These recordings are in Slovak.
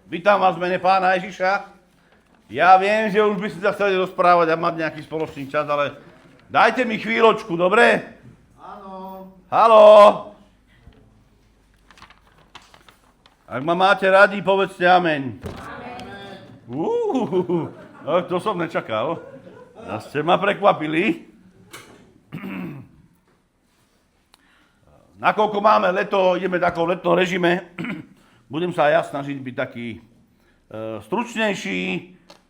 Vítam vás v mene Pána Ježiša. Ja viem, že už by ste sa chceli rozprávať a mať nejaký spoločný čas, ale dajte mi chvíľočku, dobre? Áno. Haló? Ak ma máte radi, povedzte amen. No, to som nečakal. A ste ma prekvapili. Nakoľko máme leto, ideme v takom letnom režime, budem sa aj ja snažiť byť taký stručnejší,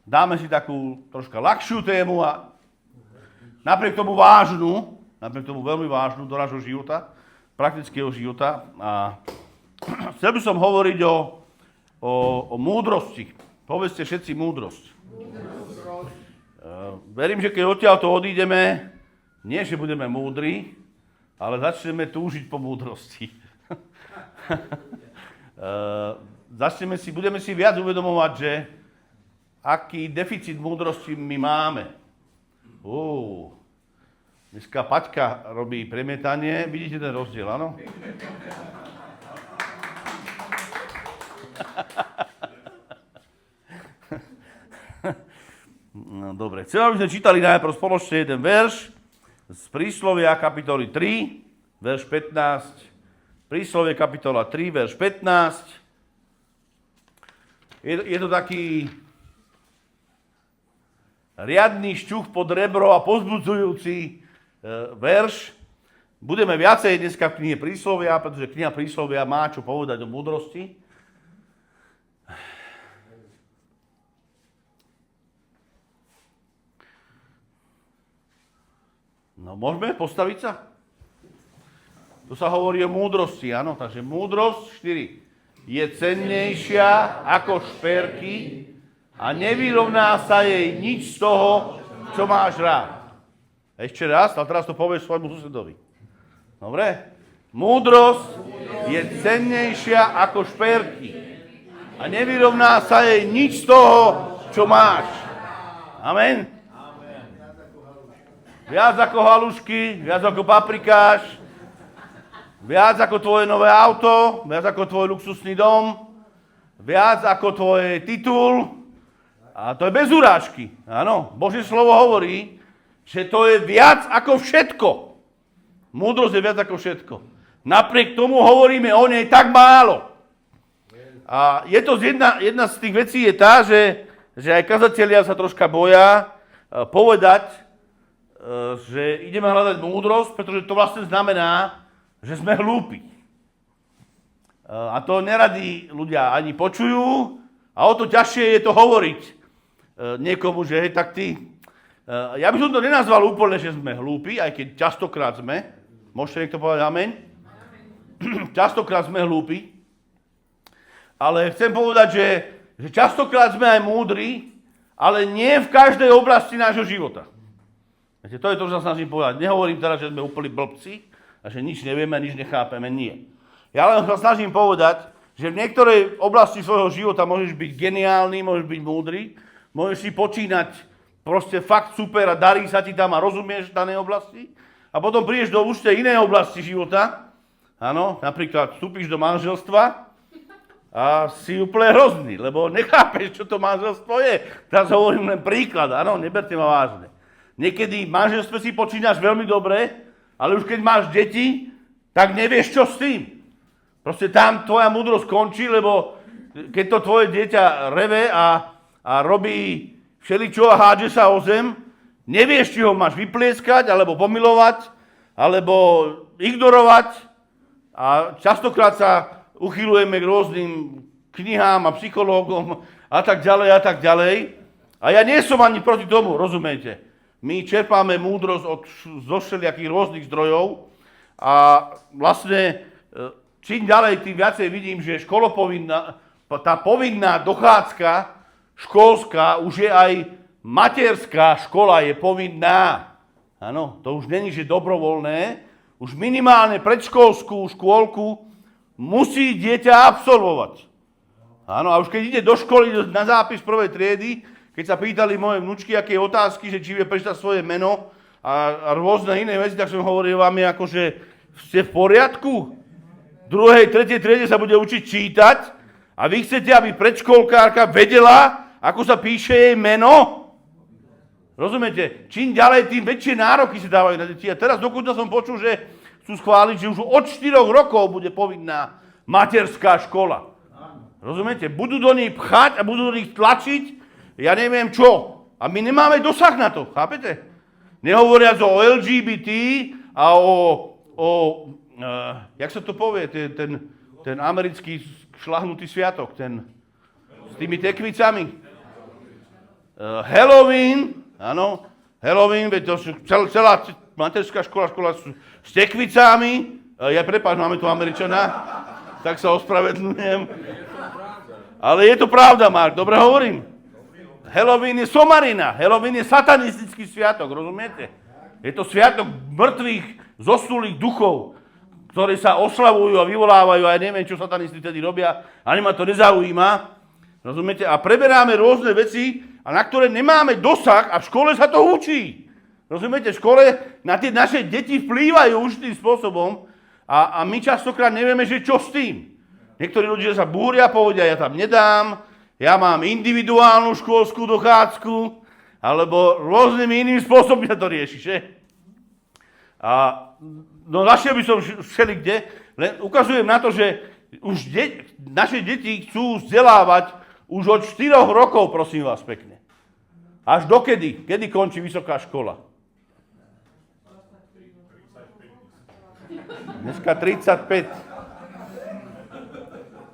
dáme si takú troška ľahšiu tému a napriek tomu veľmi vážnu do nášho života, praktického života. A chcel by som hovoriť o múdrosti. Povedzte všetci múdrosť. Verím, že keď odtiaľto odídeme, nie že budeme múdri, ale začneme túžiť po múdrosti. Budeme si viac uvedomovať, že aký deficit múdrosti my máme. Dneska Paťka robí premietanie, vidíte ten rozdiel, áno? No, dobre, chcem, aby sme čítali najprv spoločne jeden verš z Príslovia kapitoly 3, verš 15. Príslovie kapitola 3, verš 15. Je to taký riadny šťuch pod rebro a povzbudzujúci verš. Budeme viacej dneska v knihe Príslovia, pretože kniha Príslovia má čo povedať o múdrosti. No, môžeme postaviť sa? Tu sa hovorí o múdrosti, áno, takže múdrosť 4 je cennejšia ako šperky a nevyrovná sa jej nič z toho, čo máš rád. Ešte raz, a teraz to povieš svojmu susedovi. Dobre? Múdrosť je cennejšia ako šperky a nevyrovná sa jej nič z toho, čo máš. Amen? Viac ako halušky, viac ako paprikáš, viac ako tvoje nové auto, viac ako tvoj luxusný dom, viac ako tvoj titul. A to je bez urážky. Áno, Božie slovo hovorí, že to je viac ako všetko. Múdrosť je viac ako všetko. Napriek tomu hovoríme o nej tak málo. A jedna z tých vecí je tá, že aj kazatelia sa troška boja povedať, že ideme hľadať múdrosť, pretože to vlastne znamená, že sme hlúpi. A to neradi ľudia ani počujú a o to ťažšie je to hovoriť niekomu, že hej, tak ty... Ja by som to nenazval úplne, že sme hlúpi, aj keď častokrát sme. Môžete niekto povedať amen? Častokrát sme hlúpi. Ale chcem povedať, že častokrát sme aj múdri, ale nie v každej oblasti nášho života. Viete, to je to, čo sa snažím povedať. Nehovorím teraz, že sme úplní blbci a že nič nevieme, nič nechápeme. Nie. Ja len sa snažím povedať, že v niektorej oblasti svojho života môžeš byť geniálny, môžeš byť múdry, môžeš si počínať proste fakt super a darí sa ti tam a rozumieš v danej oblasti a potom prídeš do určitej inej oblasti života, áno, napríklad vstúpiš do manželstva a si úplne hrozný, lebo nechápeš, čo to manželstvo je. Teraz hovorím len príklad, áno, neberte ma vážne. Niekedy v manželstve si počínaš veľmi dobre, ale už keď máš deti, tak nevieš, čo s tým. Proste tam tvoja múdrosť končí, lebo keď to tvoje dieťa reve a robí všeličo a hádže sa o zem, nevieš, či ho máš vyplieskať, alebo pomilovať, alebo ignorovať. A častokrát sa uchylujeme k rôznym knihám a psychológom a tak ďalej a tak ďalej. A ja nie som ani proti tomu, rozumiete? My čerpáme múdrosť zo všelijakých rôznych zdrojov a vlastne čím ďalej, tým viacej vidím, že tá povinná dochádzka školská, už je aj materská škola je povinná. Áno, to už není, že dobrovoľné. Už minimálne predškolskú škôlku musí dieťa absolvovať. Áno, a už keď ide do školy na zápis prvej triedy, keď sa pýtali moje vnúčky, aké otázky, že či vie prečítať svoje meno a rôzne iné veci, tak som hovoril vám, akože ste v poriadku? V druhej, tretej triede sa bude učiť čítať A vy chcete, aby predškolkárka vedela, ako sa píše jej meno? Rozumiete? Čím ďalej, tým väčšie nároky si dávajú na deti. A teraz dokonca som počul, že chcú schváliť, že už od 4 rokov bude povinná materská škola. Rozumiete? Budú do nej pchať a budú do nich tlačiť, ja neviem čo. A my nemáme dosah na to, chápete? Nehovoriac o LGBT a jak sa to povie, ten americký šlahnutý sviatok, s tými tekvicami. Halloween, áno, Halloween, veď to sú celá materská škola s tekvicami. Prepáč, máme tu Američana, tak sa ospravedlňujem. Ale je to pravda, Mark, dobre hovorím. Halloween je somarina, Halloween je satanistický sviatok, rozumiete? Je to sviatok mŕtvych, zosnulých duchov, ktorí sa oslavujú a vyvolávajú a ja neviem, čo satanisti tedy robia, ani ma to nezaujíma. Rozumiete? A preberáme rôzne veci, a na ktoré nemáme dosah a v škole sa to učí. Rozumiete? V škole na tie naše deti vplývajú určitým spôsobom a my častokrát nevieme, že čo s tým. Niektorí ľudia sa búria, povedia, ja tam nedám, ja mám individuálnu školskú dochádzku, alebo rôznymi inými spôsobmi sa to rieši, že? No našiel by som všelikde, len ukazujem na to, že už naše deti chcú vzdelávať už od 4 rokov, prosím vás pekne. Až dokedy? Kedy končí vysoká škola? Dneska 35.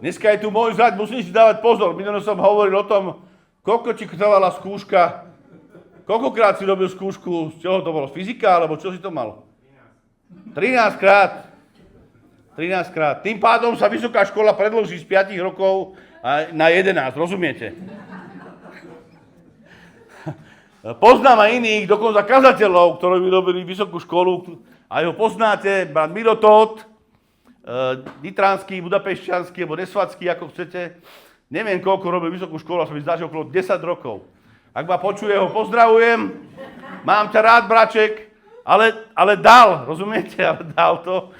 Dneska je tu môj zať, musím si dávať pozor. Minulé som hovoril o tom, koľko ti trvala skúška, koľkokrát si robil skúšku, z čoho to bolo, fyzika, alebo čo si to mal? 13 krát. 13 krát. Tým pádom sa vysoká škola predĺží z 5 rokov na 11, rozumiete? Poznám aj iných, dokonca kazateľov, ktorí vyrobili vysokú školu, aj ho poznáte, brat Miro Tóth, nitranský, budapešťanský, alebo nesvadský, ako chcete. Neviem, koľko robil vysokú školu, a som mi zdá, že okolo 10 rokov. Ak ma počuje, ho pozdravujem, mám ťa rád, braček, ale dal, rozumiete, ale dal to.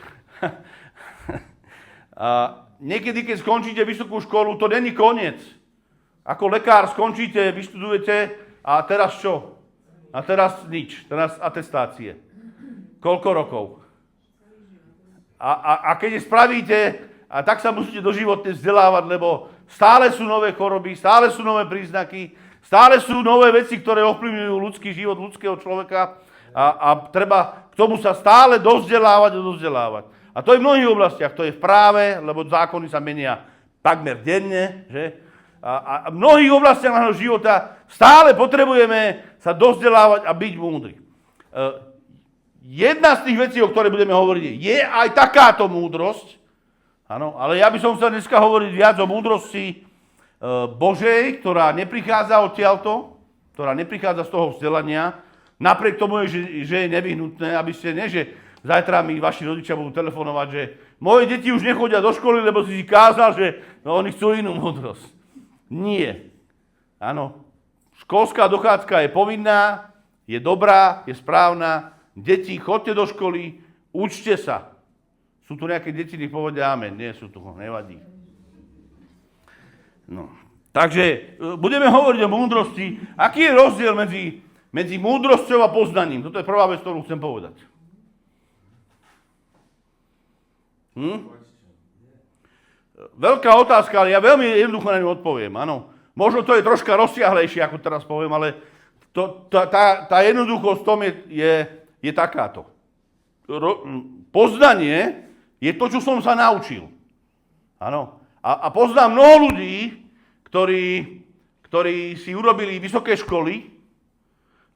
A niekedy, keď skončíte vysokú školu, to není koniec. Ako lekár skončíte, vyštudujete a teraz čo? A teraz nič, teraz atestácie. Koľko rokov? A keď je spravíte, a tak sa musíte doživotne vzdelávať, lebo stále sú nové choroby, stále sú nové príznaky, stále sú nové veci, ktoré ovplyvňujú ľudský život, ľudského človeka a treba k tomu sa stále dozdelávať. A to je v mnohých oblastiach, to je v práve, lebo zákony sa menia takmer denne, že? A v mnohých oblastiach nášho života stále potrebujeme sa dozdelávať a byť múdri. Jedna z tých vecí, o ktorej budeme hovoriť, je aj takáto múdrosť, áno, ale ja by som chcel dneska hovoriť viac o múdrosti Božej, ktorá neprichádza odtiaľto, ktorá neprichádza z toho vzdelania, napriek tomu, že je nevyhnutné, aby ste že zajtra mi vaši rodičia budú telefonovať, že moje deti už nechodia do školy, lebo si kázal, že oni chcú inú múdrosť. Nie. Áno. Školská dochádzka je povinná, je dobrá, je správna. Deti, chodte do školy, učte sa. Sú tu nejaké deti, nech povedia amen. Nie sú tu, nevadí. No. Takže budeme hovoriť o múdrosti. Aký je rozdiel medzi múdrosťou a poznaním? Toto je prvá vec, ktorú chcem povedať. Veľká otázka, ale ja veľmi jednoducho na ňu odpoviem, áno. Možno to je troška rozsiahlejšie, ako teraz poviem, ale tá jednoduchosť v tom je takáto. Poznanie je to, čo som sa naučil. Áno. A poznám mnoho ľudí, ktorí si urobili vysoké školy,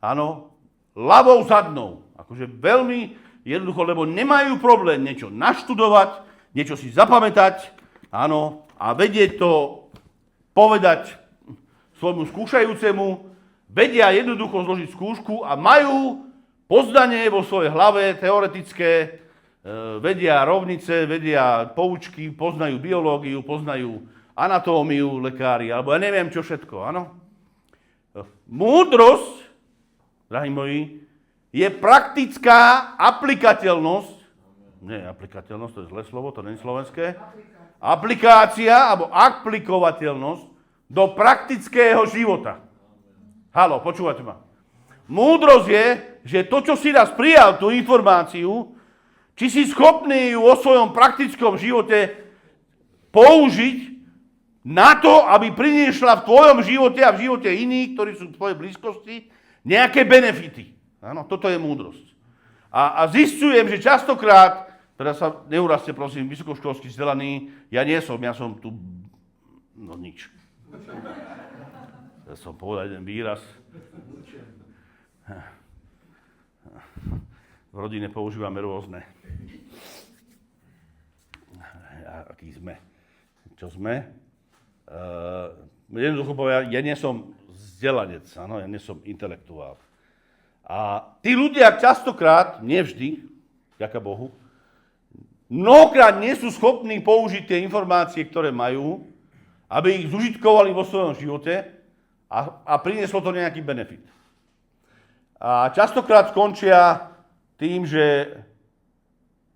áno, ľavou zadnou. Akože veľmi jednoducho, lebo nemajú problém niečo naštudovať, niečo si zapamätať, áno, a vedieť to povedať svojmu skúšajúcemu, vedia jednoducho zložiť skúšku a majú poznanie vo svojej hlave teoretické, vedia rovnice, vedia poučky, poznajú biológiu, poznajú anatómiu lekári, alebo ja neviem čo všetko, áno. Múdrosť, drahí moji, je praktická aplikateľnosť Nie, aplikateľnosť, to je zlé slovo, to nie je slovenské. Aplikácia, alebo aplikovateľnosť do praktického života. Haló, počúvate ma. Múdrosť je, že to, čo si raz prijal, tú informáciu, či si schopný ju vo svojom praktickom živote použiť na to, aby priniesla v tvojom živote a v živote iných, ktorí sú v tvojej blízkosti, nejaké benefity. Áno, toto je múdrosť. A zistujem, že častokrát, teda sa neurazte, prosím, vysokoškolský vzdelaný, ja som tu, no nič. Ja som povedal jeden výraz. V rodine používame rôzne. Aký sme? Čo sme? Jednoducho povedať, ja nie som vzdelanec, áno, ja nie som intelektuál. A tí ľudia častokrát, nevždy, ďaká Bohu, mnohokrát nie sú schopní použiť tie informácie, ktoré majú, aby ich zužitkovali vo svojom živote a prinieslo to nejaký benefit. A častokrát skončia tým, že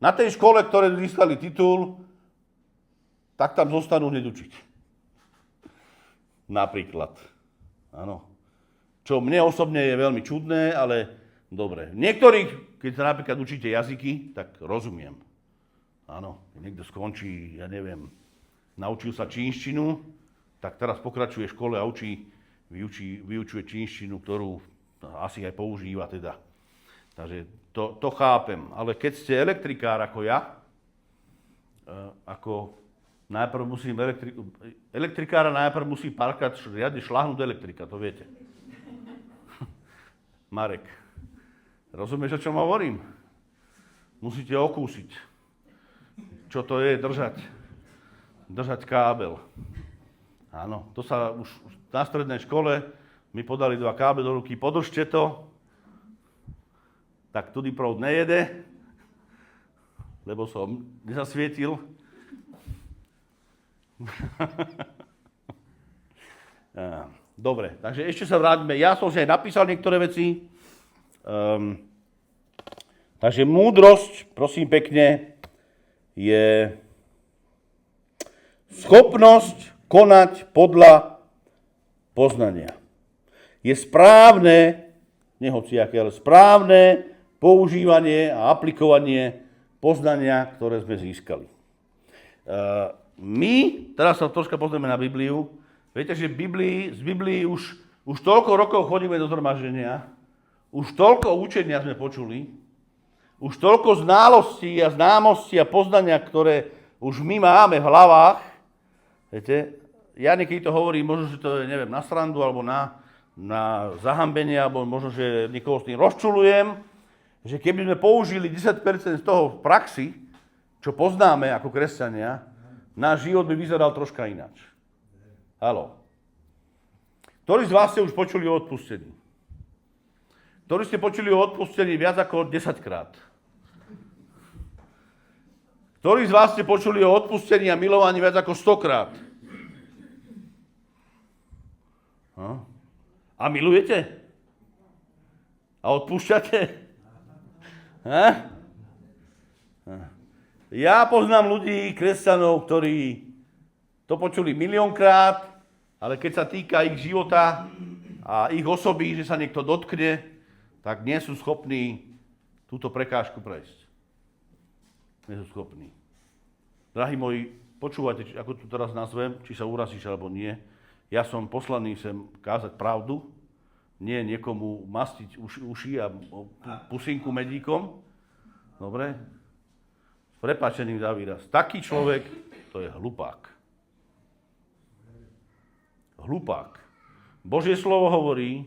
na tej škole, ktoré získali titul, tak tam zostanú hneď učiť. Napríklad. Áno. Čo mne osobne je veľmi čudné, ale dobre. Niektorých, keď sa napríklad učíte jazyky, tak rozumiem. Áno, keď niekto skončí, ja neviem, naučil sa čínštinu, tak teraz pokračuje v škole a vyučuje čínštinu, ktorú asi aj používa teda. Takže to chápem. Ale keď ste elektrikár ako ja, najprv elektrikára najprv musí párkrát riadne šľahnúť elektrika, to viete. Marek, rozumieš, o čom hovorím? Musíte okúsiť, čo to je držať kábel. Áno, to sa už na strednej škole mi podali 2 káble do ruky, podržte to, tak tudy proud nejede, lebo som nezasvietil. Dobre, takže ešte sa vráťme. Ja som si aj napísal niektoré veci. Takže múdrosť, prosím pekne, je schopnosť konať podľa poznania. Je správne, nehociaké, ale správne používanie a aplikovanie poznania, ktoré sme získali. My, teraz sa troška pozrieme na Bibliu, viete, že z Biblii už toľko rokov chodíme do zhromaždenia, už toľko učenia sme počuli, už toľko znalostí a známostí a poznania, ktoré už my máme v hlavách, viete, ja niekedy to hovorím, možno, že to je, neviem, na srandu, alebo na zahambenie, alebo možno, že niekoho s tým rozčulujem, že keby sme použili 10% z toho v praxi, čo poznáme ako kresťania, náš život by vyzeral troška ináč. Haló. Ktorí z vás ste už počuli o odpustení? Ktorí ste počuli o odpustení viac ako 10 krát? Ktorí z vás ste počuli o odpustení a milovaní viac ako 100 krát? A milujete? A odpúšťate? Ja poznám ľudí, kresťanov, ktorí to počuli miliónkrát, ale keď sa týka ich života a ich osoby, že sa niekto dotkne, tak nie sú schopní túto prekážku prejsť. Nie sú schopní. Drahí moji, počúvajte, ako tu teraz nazvem, či sa urazíš alebo nie. Ja som poslaný sem kázať pravdu, nie niekomu mastiť uši a pusinku medíkom. Dobre? S prepáčením za výraz. Taký človek, to je hlupák. Hlupák. Božie slovo hovorí,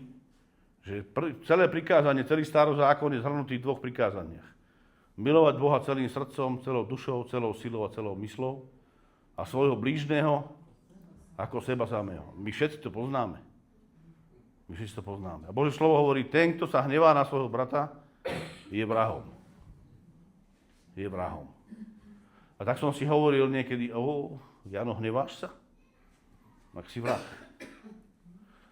že celé prikázanie, celý starozákon je zhrnutý v 2 prikázaniach. Milovať Boha celým srdcom, celou dušou, celou silou a celou myslou a svojho blížneho ako seba samého. My všetci to poznáme. A Božie slovo hovorí, ten, kto sa hnevá na svojho brata, je vrahom. Je vrahom. A tak som si hovoril niekedy, Jano, hneváš sa? Tak si vrah.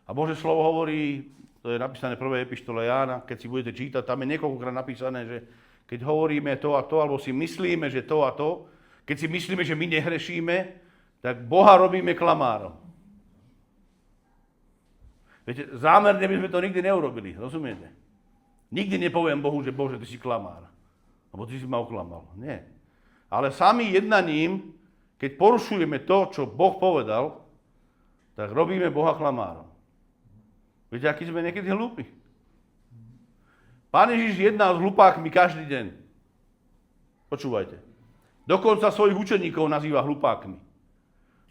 A Božie slovo hovorí, to je napísané v 1. epištole Jána, keď si budete čítať, tam je niekoľkokrát napísané, že keď hovoríme to a to, alebo si myslíme, že to a to, keď si myslíme, že my nehrešíme, tak Boha robíme klamárom. Viete, zámerne by sme to nikdy neurobili, rozumiete? Nikdy nepoviem Bohu, že Bože, ty si klamár. Lebo ty si ma oklamal. Nie. Ale sami jednaním, keď porušujeme to, čo Boh povedal, tak robíme Boha klamárom. Viete, akí sme niekedy hlúpi? Pán Ježiš jedná s hlupákmi každý deň. Počúvajte. Dokonca svojich učeníkov nazýva hlupákmi.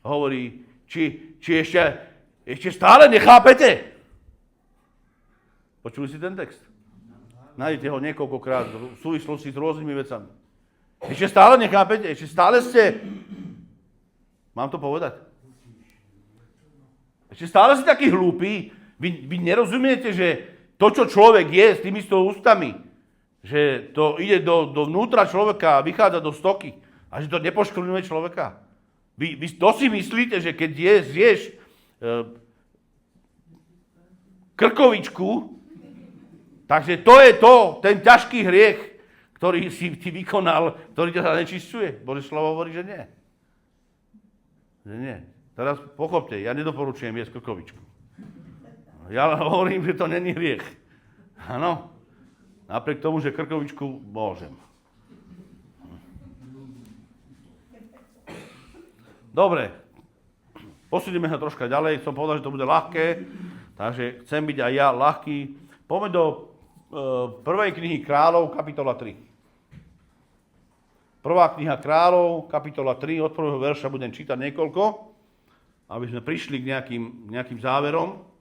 Hovorí, či ešte stále nechápete? Počuli si ten text? Nájdete ho niekoľkokrát v súvislosti s rôznymi vecami. Ešte stále nechápete? Ešte stále ste... Mám to povedať? Ešte stále ste takí hlúpi? Vy nerozumiete, že to, čo človek je s tými ústami, že to ide do vnútra človeka a vychádza do stoky a že to nepoškvrňuje človeka? Vy to si myslíte, že keď zješ krkovičku, takže to je ten ťažký hriech, ktorý si ty vykonal, ktorý ťa znečisťuje. Božie slovo hovorí, že nie. Že nie. Teraz pochopte, ja nedoporučujem jesť krkovičku. Ja hovorím, že to není hriech. Áno. Napriek tomu, že krkovičku môžem. Dobre. Posúdime sa troška ďalej. Chcem povedať, že to bude ľahké, takže chcem byť aj ja ľahký. Poďme do prvej knihy Kráľov, kapitola 3. Prvá kniha Kráľov, kapitola 3, od prvého verša budem čítať niekoľko, aby sme prišli k nejakým záverom.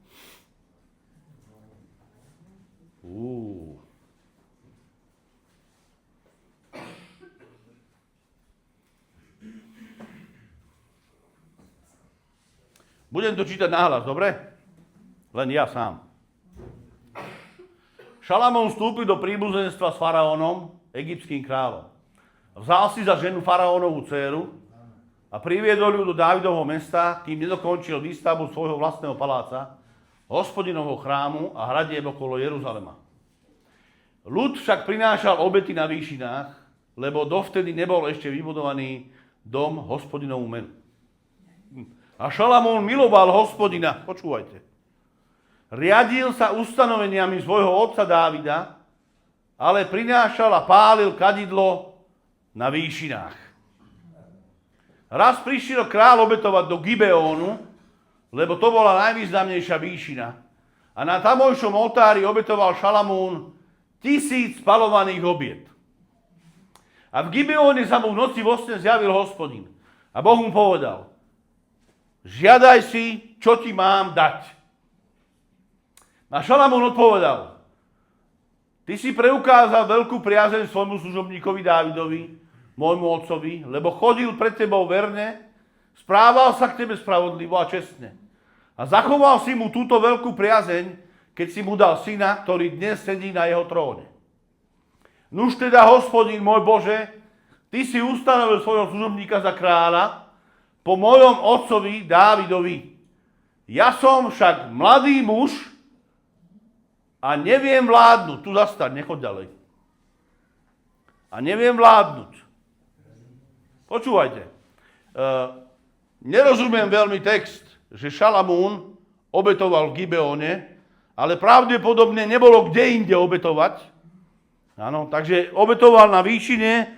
Budem to čítať nahlas, dobre? Len ja sám. Šalamón vstúpil do príbuzenstva s faraónom, egyptským kráľom. Vzal si za ženu faraónovú dcéru a priviedol ju do Dávidovho mesta, kým nedokončil výstavbu svojho vlastného paláca, Hospodinovho chrámu a hradieb okolo Jeruzalema. Ľud však prinášal obety na výšinách, lebo dovtedy nebol ešte vybudovaný dom Hospodinovú menu. A Šalamón miloval Hospodina, počúvajte. Riadil sa ustanoveniami svojho otca Dávida, ale prinášal a pálil kadidlo na výšinách. Raz prišiel kráľ obetovať do Gibeónu, lebo to bola najvýznamnejšia výšina. A na tamojšom oltári obetoval Šalamún 1000 spalovaných obiet. A v Gibeóne sa mu v noci vo sne zjavil Hospodin. A Boh mu povedal, žiadaj si, čo ti mám dať. A Šalamún odpovedal, ty si preukázal veľkú priazeň svojmu služobníkovi Dávidovi, môjmu otcovi, lebo chodil pred tebou verne, správal sa k tebe spravodlivo a čestne. A zachoval si mu túto veľkú priazeň, keď si mu dal syna, ktorý dnes sedí na jeho tróne. Nuž teda, Hospodin môj Bože, ty si ustanovil svojho služobníka za kráľa po mojom otcovi Dávidovi. Ja som však mladý muž a neviem vládnuť. Tu zastaň, nechoď ďalej. A neviem vládnuť. Počúvajte. Nerozumiem veľmi text, že Šalamún obetoval v Gibeóne, ale pravdepodobne nebolo kde inde obetovať. Áno, takže obetoval na výšine.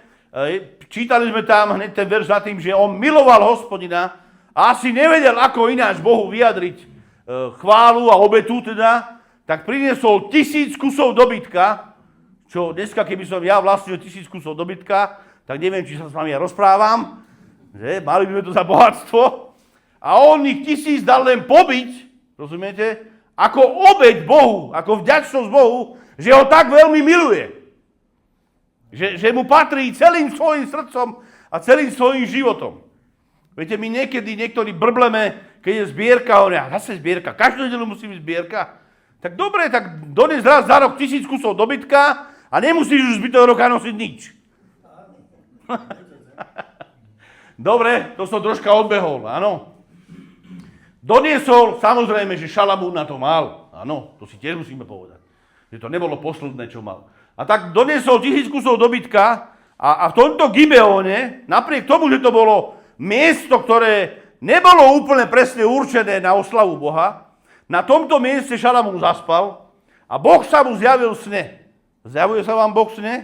Čítali sme tam hneď ten verš za tým, že on miloval Hospodina a asi nevedel, ako ináč Bohu vyjadriť chválu a obetu teda, tak priniesol 1000 kusov dobytka, čo dneska, keby som ja vlastnil 1000 kusov dobytka, tak neviem, či sa s vami ja rozprávam, že mali by sme to za bohatstvo. A on ich 1000 dal len pobiť, rozumiete, ako obeť Bohu, ako vďačnosť Bohu, že ho tak veľmi miluje. Že mu patrí celým svojim srdcom a celým svojim životom. Viete, my niektorí brbleme, keď je zbierka, hovoria, zase zbierka, každú nedelu musí byť zbierka. Tak dobre, tak dones raz za rok 1000 kusov dobytka a nemusíš už zbytok roka nosiť nič. Dobre, to som troška odbehol, áno. Doniesol, samozrejme, že Šalamún na to mal. Áno, to si tiež musíme povedať. Že to nebolo posledné, čo mal. A tak doniesol 1000 kusov dobytka a v tomto Gibeone, napriek tomu, že to bolo miesto, ktoré nebolo úplne presne určené na oslavu Boha, na tomto mieste Šalamún zaspal a Boh sa mu zjavil v sne. Zjavuje sa vám Boh v sne?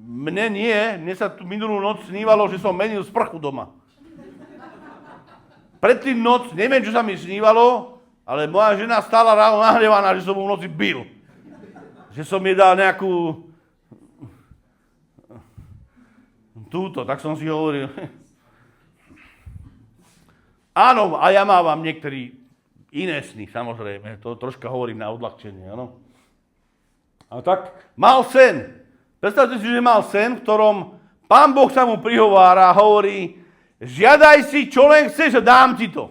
Mne nie. Mne sa tu minulú noc snívalo, že som menil sprchu doma. Predtým noc, neviem, čo sa mi snívalo, ale moja žena stála ráno nahnevaná, že som mu v noci bil. Že som jej dal nejakú... túto, tak som si hovoril. Áno, a ja mávam niektorí iné sny, samozrejme. To troška hovorím na odľahčenie, áno. A tak mal sen. Predstavte si, že mal sen, v ktorom Pán Boh sa mu prihovára a hovorí: žiadaj si, čo len chceš a dám ti to.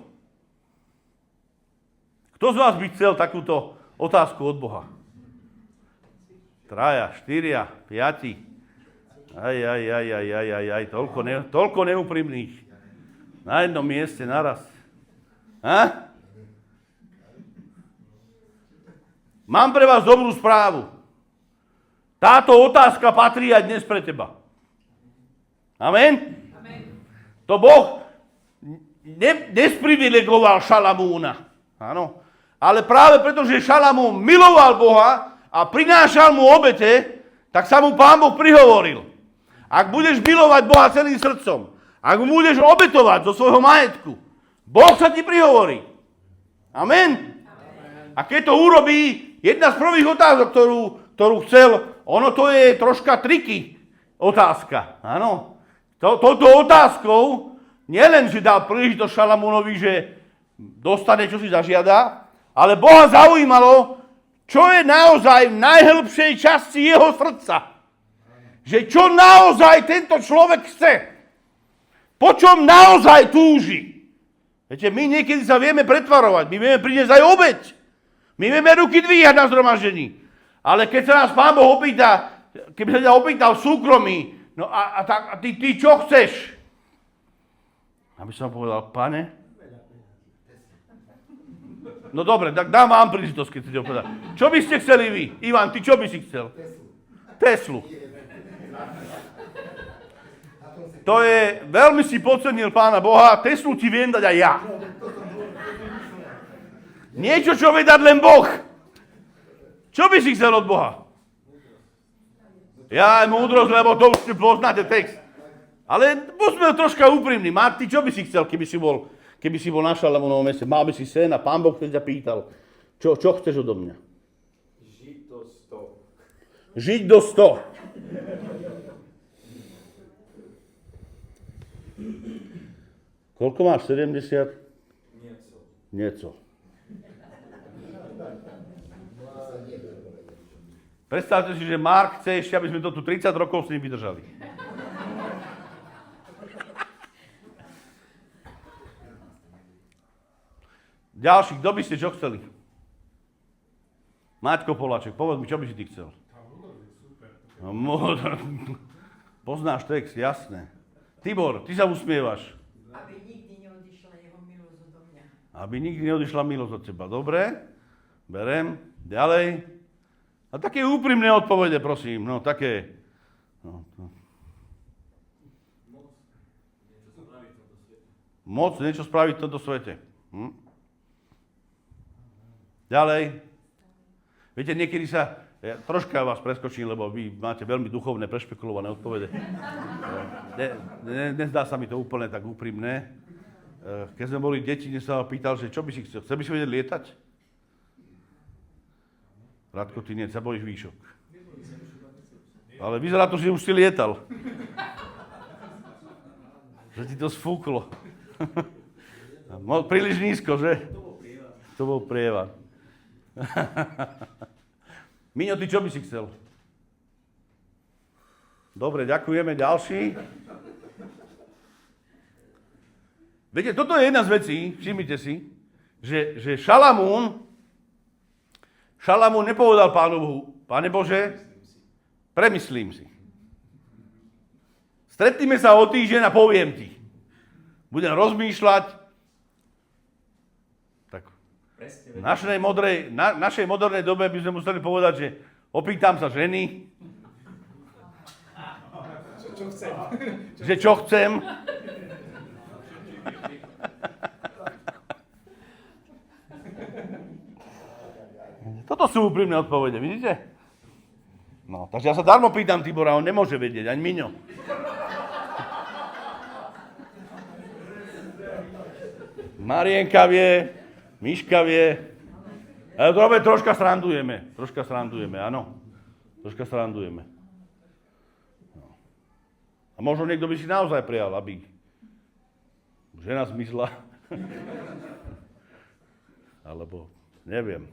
Kto z vás by chcel takúto otázku od Boha? 3, 4, 5. Aj, toľko neúprimných. Na jednom mieste naraz. Mám pre vás dobrú správu. Táto otázka patrí aj dnes pre teba. Amen? To Boh nesprivilegoval Šalamúna. Áno. Ale práve preto, že Šalamún miloval Boha a prinášal mu obete, tak sa mu Pán Boh prihovoril. Ak budeš milovať Boha celým srdcom, ak mu budeš obetovať zo svojho majetku, Boh sa ti prihovorí. Amen? A keď to urobí, jedna z prvých otázok, ktorú chcel, ono to je troška triky otázka. Áno. Touto otázkou nielen, že dal príležitosť Šalamúnovi, že dostane, čo si zažiada, ale Boha zaujímalo, čo je naozaj v najhlbšej časti jeho srdca. Že čo naozaj tento človek chce. Po čom naozaj túži. Viete, my niekedy sa vieme pretvarovať, my vieme priniesť aj obeť. My vieme ruky dvíhať na zhromaždení. Ale keď sa nás Pán Boh opýta, keby sa ťa opýtal v súkromí, no a ty čo chceš? Aby som povedal: Pane, no dobre, tak dám vám príležitosť, keď chcete povedať. Čo by ste chceli vy? Ivan, ty čo by si chcel? Teslu. To je, veľmi si podcenil Pána Boha, Teslu ti viem dať aj ja. Niečo, čo vie dať len Boh. Čo by si chcel od Boha? Ja aj múdrosť, lebo to už poznáte text. Ale buďme troška úprimní. Ty čo by si chcel, keby si bol na Šalamúnovom meste? Mal by si sen a Pán Boh ťa pýtal, čo chceš odo mňa? Žiť do 100. Žiť do 100. Koľko máš? 70? Nieco. Predstavte si, že Mark chce ešte, aby sme to tu 30 rokov s ním vydržali. Ďalší, kto by ste čo chceli? Maťko Poláček, povedz mi, čo by si ty chcel? No, poznáš text, jasné. Tibor, ty sa usmievaš. Aby nikdy neodišla jeho milosť odo mňa. Aby nikdy neodišla milosť od teba. Dobre, berem. Ďalej. A také úprimné odpovede, prosím. No, také. No, to. Moc niečo spraviť v tomto svete. Ďalej. Viete, niekedy ja troška vás preskočím, lebo vy máte veľmi duchovné, prešpekulované odpovede. Nezdá sa mi to úplne tak úprimné. Keď sme boli deti, dnes sa ma pýtal, že čo by si chcel? Chcel by si vedieť lietať? Radko, ty nie, sa bojíš výšok. Ale vyzerá to, že už si lietal. Že ti to sfúklo. Príliš nízko, že? To bol prievad. Miňo, ty čo by si chcel? Dobre, ďakujeme. Ďalší. Viete, toto je jedna z vecí, všimnite si, že Šalamún nepovedal Pánu Bohu: Pane Bože, premyslím si. Stretnime sa o týždeň a poviem ti. Budem rozmýšľať. Tak v našej modernej dobe by sme museli povedať, že Opýtam sa ženy, Čo chcem? že čo chcem. Toto sú úprimné odpovede, vidíte? No, takže ja sa darmo pýtam Tibora, on nemôže vedieť, ani Miňo. Marienka vie, Miška vie. Ale to troška srandujeme, áno. Troška srandujeme. No. A možno niekto by si naozaj prijal, aby žena zmizla. Alebo, neviem.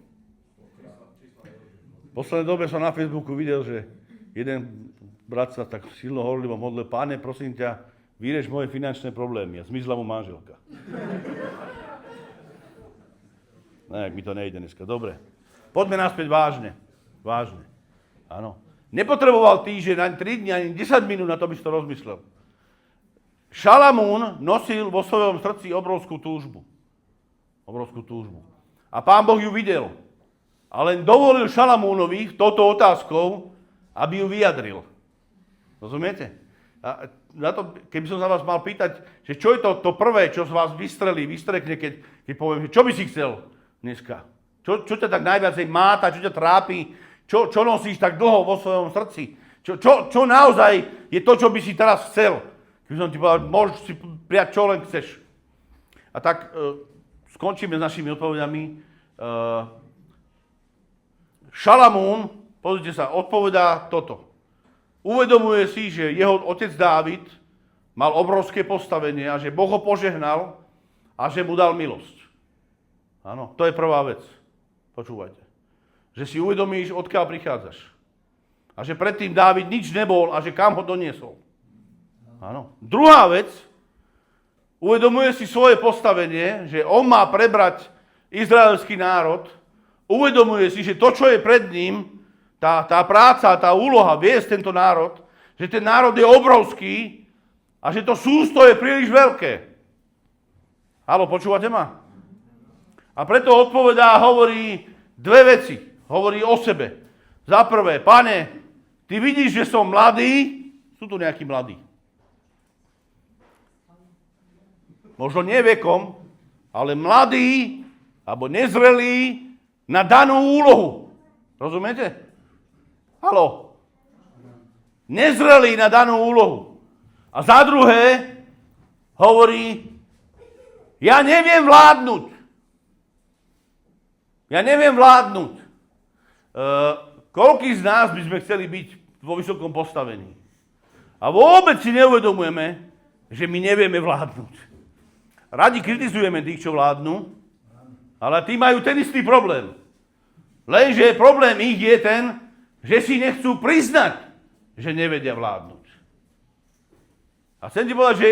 V poslednej dobe som na Facebooku videl, že jeden brat sa tak silno horlivo modlil, Páne, prosím ťa, vyrieš moje finančné problémy. A zmizla mu manželka. Ne, mi to nejde dneska. Dobre. Poďme naspäť vážne. Vážne. Áno. Nepotreboval týždeň, ani 3 dní, ani 10 minút na to, by si to rozmyslel. Šalamún nosil vo svojom srdci obrovskú túžbu. Obrovskú túžbu. A Pán Boh ju videl. A len dovolil Šalamúnovi touto otázkou, aby ju vyjadril. Rozumiete? A na to, keby som sa vás mal pýtať, že čo je to prvé, čo z vás vystrekne, keď poviem, že čo by si chcel dneska? Čo ťa tak najviacej máta, čo ťa trápi, čo nosíš tak dlho vo svojom srdci? Čo naozaj je to, čo by si teraz chcel? Keby som ti povedal, môžeš si prijať, čo len chceš. A tak skončíme s našimi odpovedami. Šalamún, pozrite sa, odpovedá toto. Uvedomuje si, že jeho otec Dávid mal obrovské postavenie a že Boh ho požehnal a že mu dal milosť. Áno, to je prvá vec. Počúvajte. Že si uvedomíš, odkiaľ prichádzaš. A že predtým Dávid nič nebol a že kam ho doniesol. Áno. Druhá vec, uvedomuje si svoje postavenie, že on má prebrať izraelský národ. Uvedomuje si, že to, čo je pred ním, tá práca, tá úloha viesť tento národ, že ten národ je obrovský a že to sústo je príliš veľké. Haló, počúvate ma? A preto odpovedá a hovorí dve veci. Hovorí o sebe. Za prvé, Pane, ty vidíš, že som mladý, sú tu nejakí mladí. Možno nie vekom, ale mladý, alebo nezrelý na danú úlohu. Rozumiete? Haló. Nezrelý na danú úlohu. A za druhé hovorí, ja neviem vládnuť. Koľký z nás by sme chceli byť vo vysokom postavení? A vôbec si neuvedomujeme, že my nevieme vládnuť. Radi kritizujeme tých, čo vládnu, ale tí majú ten istý problém. Lenže problém ich je ten, že si nechcú priznať, že nevedia vládnuť. A chcem ti povedať, že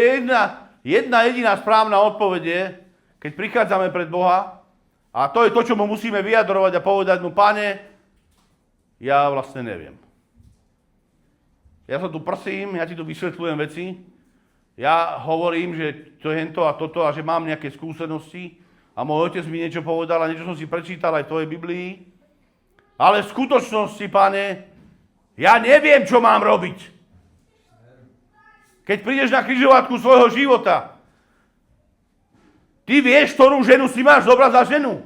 jedna jediná správna odpoveď je, keď prichádzame pred Boha, a to je to, čo mu musíme vyjadrovať a povedať mu, Pane, ja vlastne neviem. Ja sa tu prsím, ja ti tu vysvetľujem veci, ja hovorím, že to je hento a toto a že mám nejaké skúsenosti a môj otec mi niečo povedal a niečo som si prečítal aj v tvojej Biblii, ale v skutočnosti, Pane, ja neviem, čo mám robiť. Keď prídeš na križovatku svojho života, ty vieš, ktorú ženu si máš zobrať za ženu?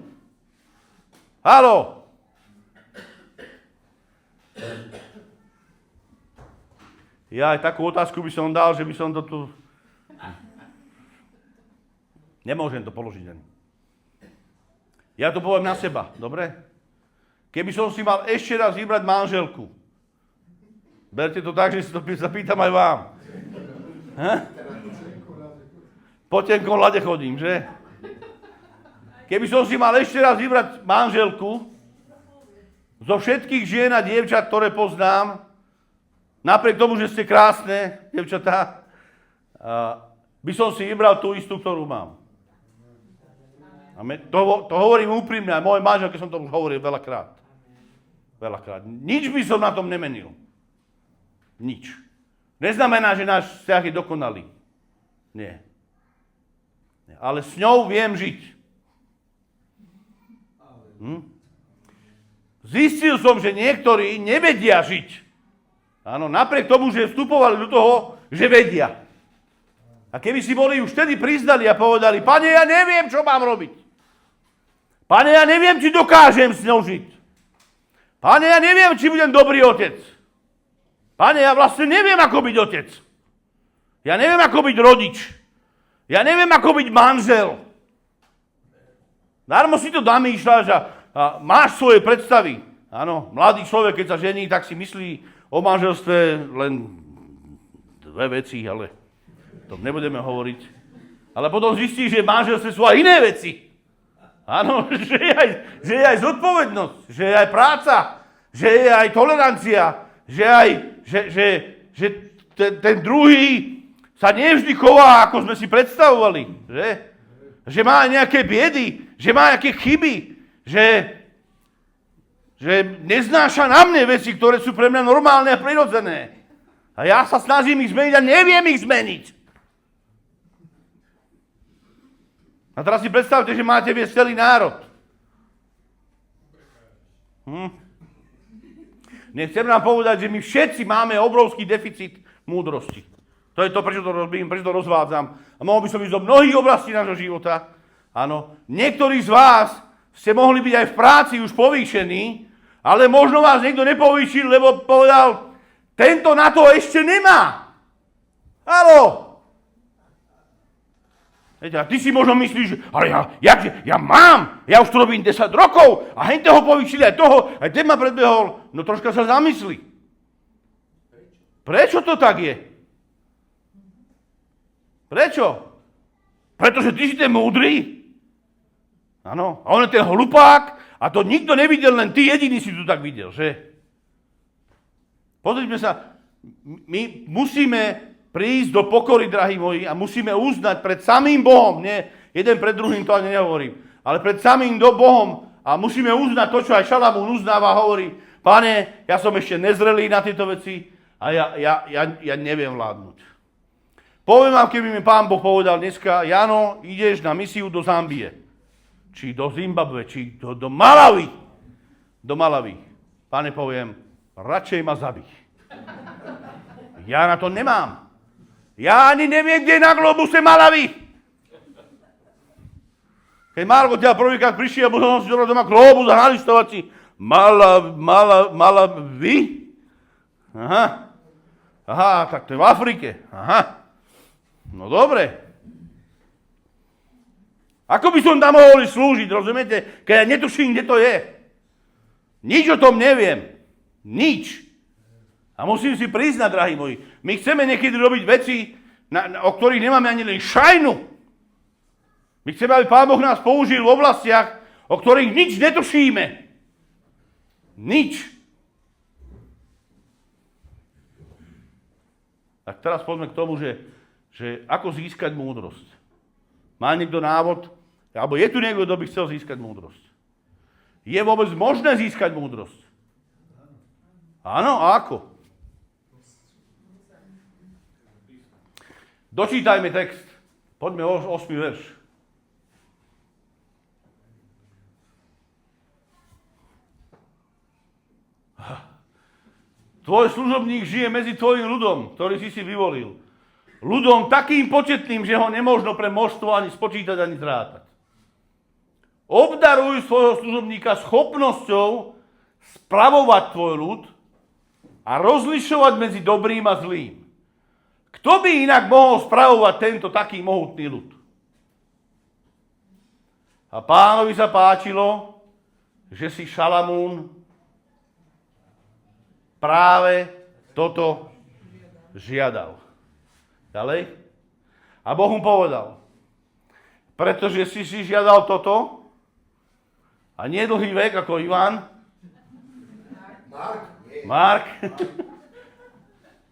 Haló? Ja aj takú otázku by som dal, že by som to tu... Nemôžem to položiť ani. Ja to poviem na seba, dobre? Keby som si mal ešte raz vybrať manželku, berte to tak, že si to zapýtam aj vám. Po tenkom ľade chodím, že? Keby som si mal ešte raz vybrať manželku, zo všetkých žien a dievčat, ktoré poznám, napriek tomu, že ste krásne, dievčatá, by som si vybral tú istú, ktorú mám. To hovorím úprimne, aj mojej manželke som to už hovoril veľakrát. Nič by som na tom nemenil. Nič. Neznamená, že náš vzťah je dokonalý. Nie. Ale s ňou viem žiť. zistil som, že niektorí nevedia žiť. Áno, napriek tomu, že vstupovali do toho, že vedia. A keby si boli už vtedy priznali a povedali, Pane, ja neviem, čo mám robiť. Pane, ja neviem, či dokážem s ňou žiť. Pane, ja neviem, či budem dobrý otec. Pane, ja vlastne neviem, ako byť otec. Ja neviem, ako byť rodič. Ja neviem, ako byť manžel. Darmo si to zamýšľaš a máš svoje predstavy. Áno, mladý človek, keď sa žení, tak si myslí o manželstve len dve veci, ale to nebudeme hovoriť. Ale potom zistí, že v manželstve sú aj iné veci. Áno, že je aj zodpovednosť, že je aj práca, že je aj tolerancia, že ten druhý sa nevždy chová, ako sme si predstavovali, že? Že má nejaké biedy, že má nejaké chyby, že neznáša na mne veci, ktoré sú pre mňa normálne a prirodzené. A ja sa snažím ich zmeniť a neviem ich zmeniť. A teraz si predstavte, že máte viesť celý národ. Nechcem nám povedať, že my všetci máme obrovský deficit múdrosti. To je to, prečo to robím, prečo to rozvádzam. A mohol by som ísť do mnohých oblastí nášho života. Áno. Niektorí z vás ste mohli byť aj v práci už povýšení, ale možno vás niekto nepovýšil, lebo povedal, tento na to ešte nemá. Haló. A ty si možno myslíš, ale ja mám, ja už to robím 10 rokov a hente ho povýšili aj toho, aj ten ma predbehol. No troška sa zamysli. Prečo to tak je? Prečo? Pretože ty si ten múdry. Áno, a on je ten hlupák a to nikto nevidel, len ty jediný si to tak videl, že? Pozrime sa, my musíme prísť do pokory, drahí moji, a musíme uznať pred samým Bohom, nie jeden pred druhým, to ani nehovorím, ale pred samým Bohom a musíme uznať to, čo aj Šalamún uznáva a hovorí, Pane, ja som ešte nezrelý na tieto veci a ja neviem vládnuť. Poviem vám, keby mi Pán Boh povedal dneska, Jano, ideš na misiu do Zambie, či do Zimbabwe, či do Malawi. Do Malawi. Pane, poviem, radšej ma zabij. Ja na to nemám. Ja ani neviem, kde je na globuse Malawi. Keď Marko ťa prvýkrát prišiel, a musel som si dobrať doma globus a nalistovať si Malawi. Aha, tak to je v Afrike. Aha. No dobre. Ako by som tam mohol slúžiť, rozumiete? Keď ja netuším, kde to je. Nič o tom neviem. Nič. A musím si priznať, drahí moji, my chceme niekedy robiť veci, o ktorých nemáme ani len šajnu. My chceme, aby Pán Boh nás použil v oblastiach, o ktorých nič netušíme. Nič. Tak teraz poďme k tomu, že ako získať múdrosť. Má niekto návod? Alebo je tu niekto, kto by chcel získať múdrosť? Je vôbec možné získať múdrosť? Áno, a ako? Dočítajme text. Poďme 8. verš. Tvoj služobník žije medzi tvojim ľudom, ktorý si vyvolil. Ľudom takým početným, že ho nemožno pre množstvo ani spočítať, ani zrátať. Obdaruj svojho služobníka schopnosťou spravovať tvoj ľud a rozlišovať medzi dobrým a zlým. Kto by inak mohol spravovať tento taký mohutný ľud? A Pánovi sa páčilo, že si Šalamún práve toto žiadal. Ďalej. A Boh mu povedal, pretože si žiadal toto a nie dlhý vek ako Ivan, Mark,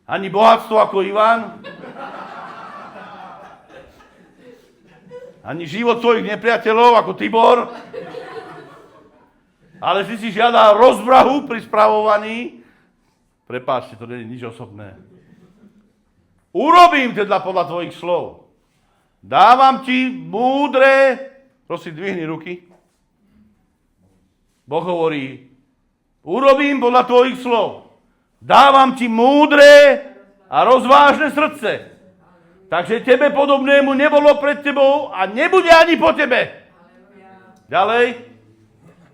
ani bohatstvo ako Ivan, ani život svojich nepriateľov ako Tibor, ale si žiadal rozvrahu pri spravovaní. Prepáčte, to nie je nič osobné. Urobím teda podľa tvojich slov. Dávam ti múdre, prosím, dvihni ruky. Boh hovorí, Urobím podľa tvojich slov. Dávam ti múdre a rozvážne srdce. Takže tebe podobnému nebolo pred tebou a nebude ani po tebe. Ďalej.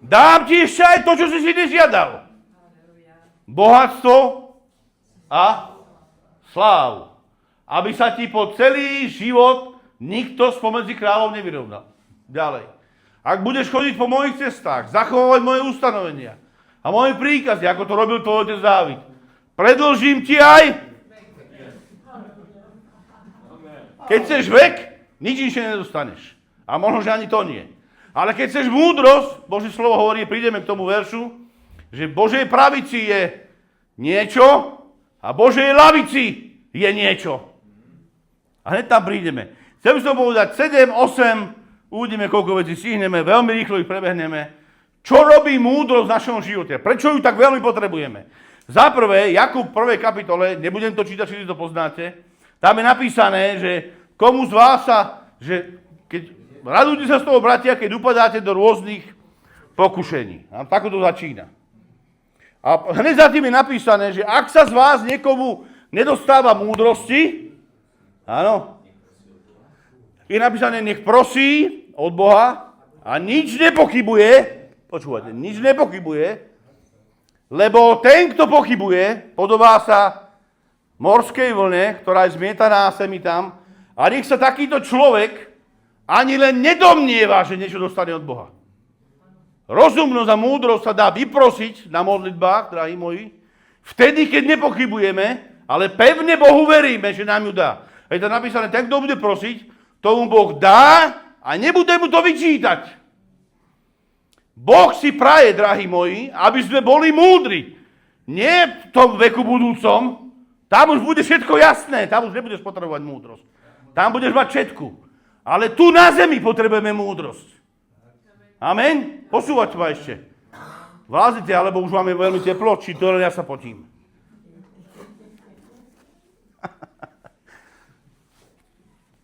Dám ti ešte aj to, čo si nežiadal. Bohatstvo a slávu. Aby sa ti po celý život nikto spomedzi kráľov nevyrovnal. Ďalej. Ak budeš chodiť po mojich cestách, zachovávať moje ustanovenia a moje príkazy, ako to robil tvoj otec Dávid, predĺžim ti aj... Keď chceš vek, nič inšie nedostaneš. A možno, že ani to nie. Ale keď chceš múdrosť, Božie slovo hovorí, prídeme k tomu veršu, že v Božej pravici je niečo a v Božej lavici je niečo. A hneď tam prídeme. Chcem som povedať 7, 8, uvidíme, koľko vecí stihneme, veľmi rýchlo ich prebehneme. Čo robí múdrosť v našom živote? Prečo ju tak veľmi potrebujeme? Za prvé, Jakub v 1. kapitole, nebudem to čítať, či to poznáte, tam je napísané, že komu z vás sa, že keď radujte sa z toho, bratia, keď upadáte do rôznych pokušení. A tako to začína. A hneď za tým je napísané, že ak sa z vás niekomu nedostáva múdrosti, áno, je napísané, nech prosí od Boha a nič nepochybuje, počúvate, nič nepochybuje, lebo ten, kto pochybuje, podobá sa morskej vlne, ktorá je zmietaná sem i tam, a nech sa takýto človek ani len nedomnieva, že niečo dostane od Boha. Rozumnosť a múdrosť sa dá vyprosiť na modlitbách, drahí moji, vtedy, keď nepochybujeme, ale pevne Bohu veríme, že nám ju dá. A je to napísané, ten, kto bude prosiť, tomu Boh dá a nebude mu to vyčítať. Boh si praje, drahí moji, aby sme boli múdri. Nie v tom veku budúcom, tam už bude všetko jasné, tam už nebudeš potrebovať múdrosť. Tam budeš mať všetku. Ale tu na zemi potrebujeme múdrosť. Amen? Posúvať ma ešte. Vlázite, alebo už máme veľmi teplo, či to len ja sa potím.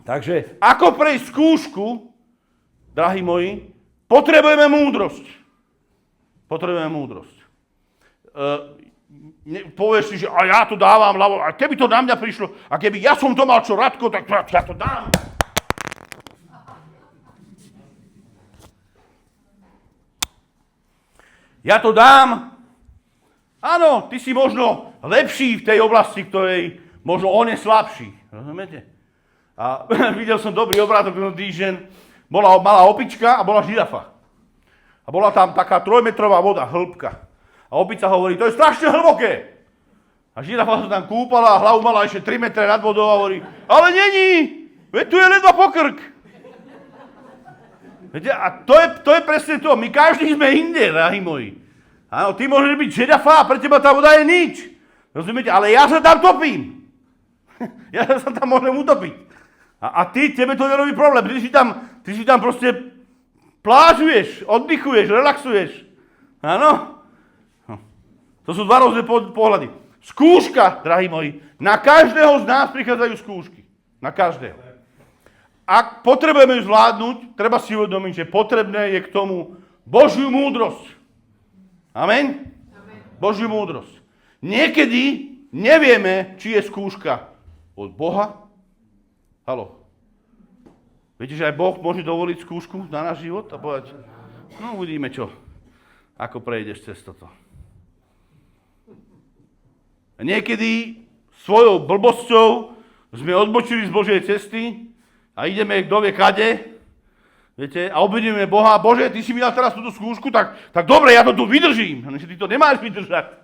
Takže, ako prejsť skúšku, drahí moji, potrebujeme múdrosť. Potrebujeme múdrosť. Povieš si, že a ja to dávam ľavo, a keby to na mňa prišlo, a keby ja som to mal čo Radko, tak ja to dám. Ja to dám. Áno, ty si možno lepší v tej oblasti, ktorej možno on je slabší. Rozumiete? A videl som dobrý obrázok ten týždeň. Bola malá opička a bola žirafa. A bola tam taká 3-metrová voda, hĺbka. A opica hovorí, to je strašne hlboké. A žirafa sa tam kúpala a hlavu mala ešte 3 metre nad vodou a hovorí, ale není, veď tu je ledva pokrk. Viete, a to je presne to, my každý sme inde, drahí moji. Áno, ty môžeš byť žirafa a pre teba tá voda je nič. Rozumiete, ale ja sa tam topím. Ja sa tam môžem utopiť. A tebe to nerobí problém, ty si tam proste plážuješ, oddychuješ, relaxuješ. Áno? To sú dva rôzne pohľady. Skúška, drahí moji, na každého z nás prichádzajú skúšky. Na každého. Ak potrebujeme ju zvládnuť, treba si uvedomiť, že potrebné je k tomu Božiu múdrosť. Amen? Božiu múdrosť. Niekedy nevieme, či je skúška od Boha. Haló. Viete, že aj Boh môže dovoliť skúšku na náš život a povedať, no uvidíme čo, ako prejdeš cez toto. A niekedy svojou blbosťou sme odbočili z Božej cesty a ideme kto vie kade, viete, a obvinujeme Boha, Bože, ty si mi dal teraz túto skúšku, tak dobre, ja to tu vydržím. Ty to nemáš vydržať.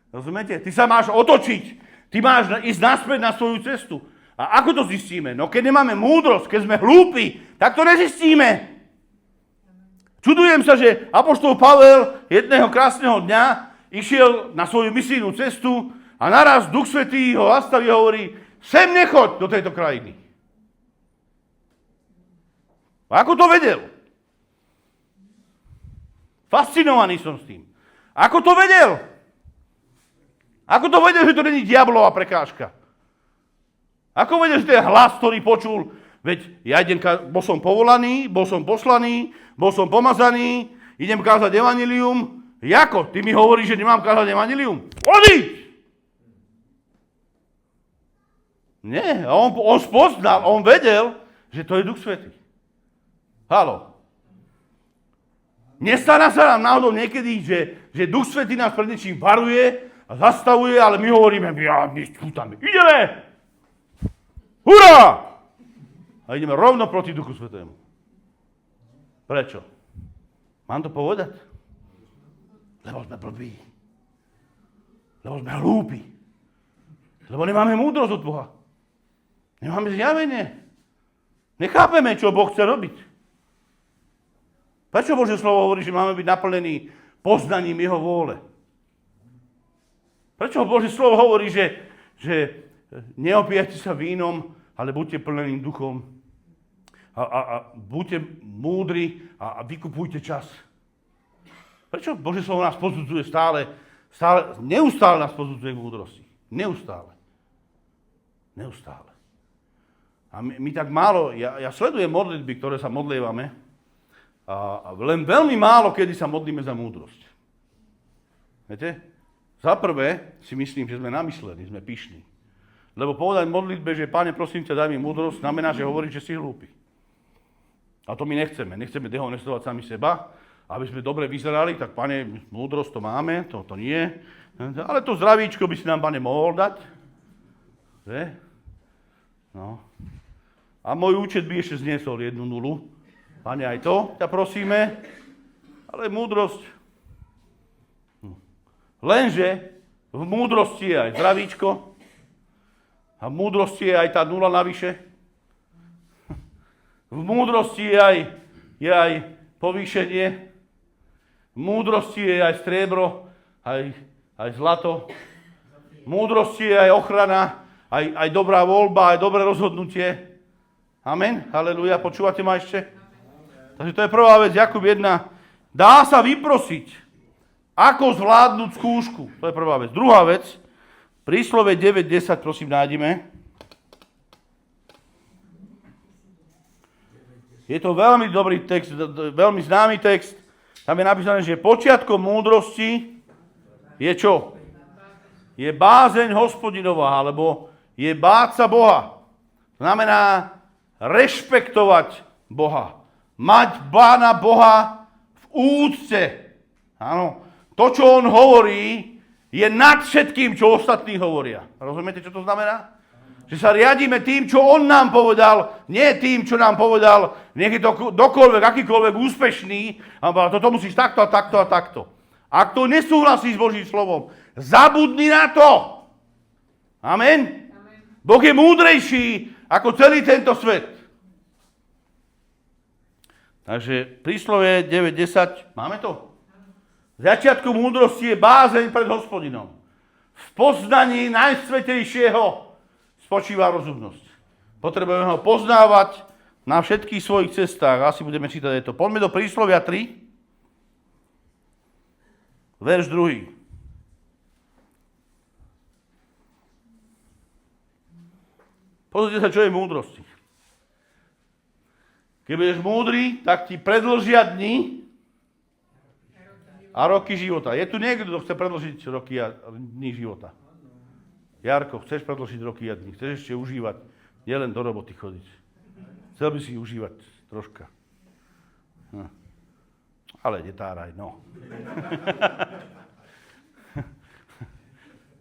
Rozumiete? Ty sa máš otočiť. Ty máš ísť naspäť na svoju cestu. A ako to zistíme? No keď nemáme múdrosť, keď sme hlúpi, tak to nezistíme. Čudujem sa, že apoštol Pavel jedného krásneho dňa išiel na svoju misijnú cestu a naraz Duch Svätý ho zastaví a hovorí, sem nechoď do tejto krajiny. A ako to vedel? Fascinovaný som s tým. Ako to vedel? Ako to vedel, že to není diablová prekážka? Ako vedel, že to je hlas, ktorý počul, veď ja bol som povolaný, bol som poslaný, bol som pomazaný, idem kázať evanjelium, Jako? Ty mi hovoríš, že nemám kázať evanjelium? Odiť! Nie, on spoznal, on vedel, že to je Duch Svätý. Haló. Nestáva sa nám náhodou niekedy, že Duch Svätý nás pred niečím varuje a zastavuje, ale my hovoríme, my pútame, ideme! Hurá! A ideme rovno proti Duchu Svätému. Prečo? Mám to povedať? Lebo sme blbí. Lebo sme hlúpi. Lebo nemáme múdrosť od Boha. Nemáme zjavenie. Nechápeme, čo Boh chce robiť. Prečo Božie slovo hovorí, že máme byť naplnení poznaním Jeho vôle? Prečo Božie slovo hovorí, že neopijajte sa vínom, ale buďte plnení duchom a buďte múdri a vykupujte čas? Prečo Božie slovo nás posudzuje neustále nás posudzuje k múdrosti? Neustále. A my tak málo, ja sledujem modlitby, ktoré sa modlievame, a len veľmi málo, kedy sa modlíme za múdrosť. Viete? Za prvé si myslím, že sme namyslení, sme pyšní. Lebo povedať v modlitbe, že Pane, prosím ťa, daj mi múdrosť, znamená, že hovoríš, že si hlúpy. A to my nechceme. Nechceme dehonestovať sami seba, aby sme dobre vyzerali, tak Pane, múdrosť to máme, to nie. Ale to zdravíčko by si nám, Pane, mohol dať. No. A môj účet by ešte zniesol 1 nulu. Pane, aj to ťa prosíme. Ale múdrosť. Lenže v múdrosti je aj zdravíčko. A v múdrosti je aj tá nula navyše. V múdrosti je aj povýšenie. V múdrosti je aj striebro, aj zlato. V múdrosti je aj ochrana, aj dobrá voľba, aj dobré rozhodnutie. Amen. Halelujá. Počúvate ma ešte? Takže to je prvá vec. Jakub 1. Dá sa vyprosiť, ako zvládnuť skúšku. To je prvá vec. Druhá vec. Príslove 9.10, prosím, nájdime. Je to veľmi dobrý text, veľmi známy text. Tam je napísané, že počiatkom múdrosti je čo? Je bázeň Hospodinová, alebo je báť sa Boha. Znamená rešpektovať Boha. Mať Pána Boha v úcte. Áno. To, čo on hovorí, je nad všetkým, čo ostatní hovoria. Rozumiete, čo to znamená? Že sa riadíme tým, čo on nám povedal, nie tým, čo nám povedal, nech je to dokoľvek, akýkoľvek úspešný, a toto musíš takto a takto a takto. Ak to nesúhlasí s Božím slovom, zabudni na to. Amen? Boh je múdrejší ako celý tento svet. Takže príslovie 9.10, máme to? Začiatkom múdrosti je bázeň pred Hospodinom. V poznaní najsvätejšieho spočíva rozumnosť. Potrebujeme ho poznávať na všetkých svojich cestách. Asi budeme čítať aj to. Poďme do príslovia 3, verš 2. Pozrite sa, čo je múdrosti. Keď budeš múdry, tak ti predĺžia dni a roky života. Je tu niekto, kto chce predĺžiť roky a dni života? Jarko, chceš predĺžiť roky a dni? Chceš ešte užívať? Nielen do roboty chodiť. Chcel by si užívať troška. Ale netáraj, no.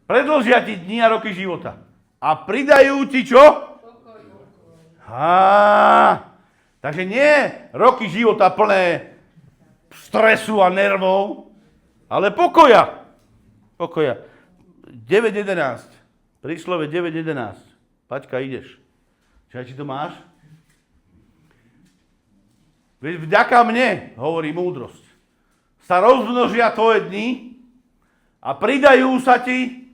Predĺžia ti dni a roky života. A pridajú ti čo? Takže nie roky života plné stresu a nervov, ale pokoja. Pokoja. 9.11. Príslove 9.11. Paťka, ideš. Či to máš? Vďaka mne, hovorí múdrosť, sa rozmnožia tvoje dni a pridajú sa ti,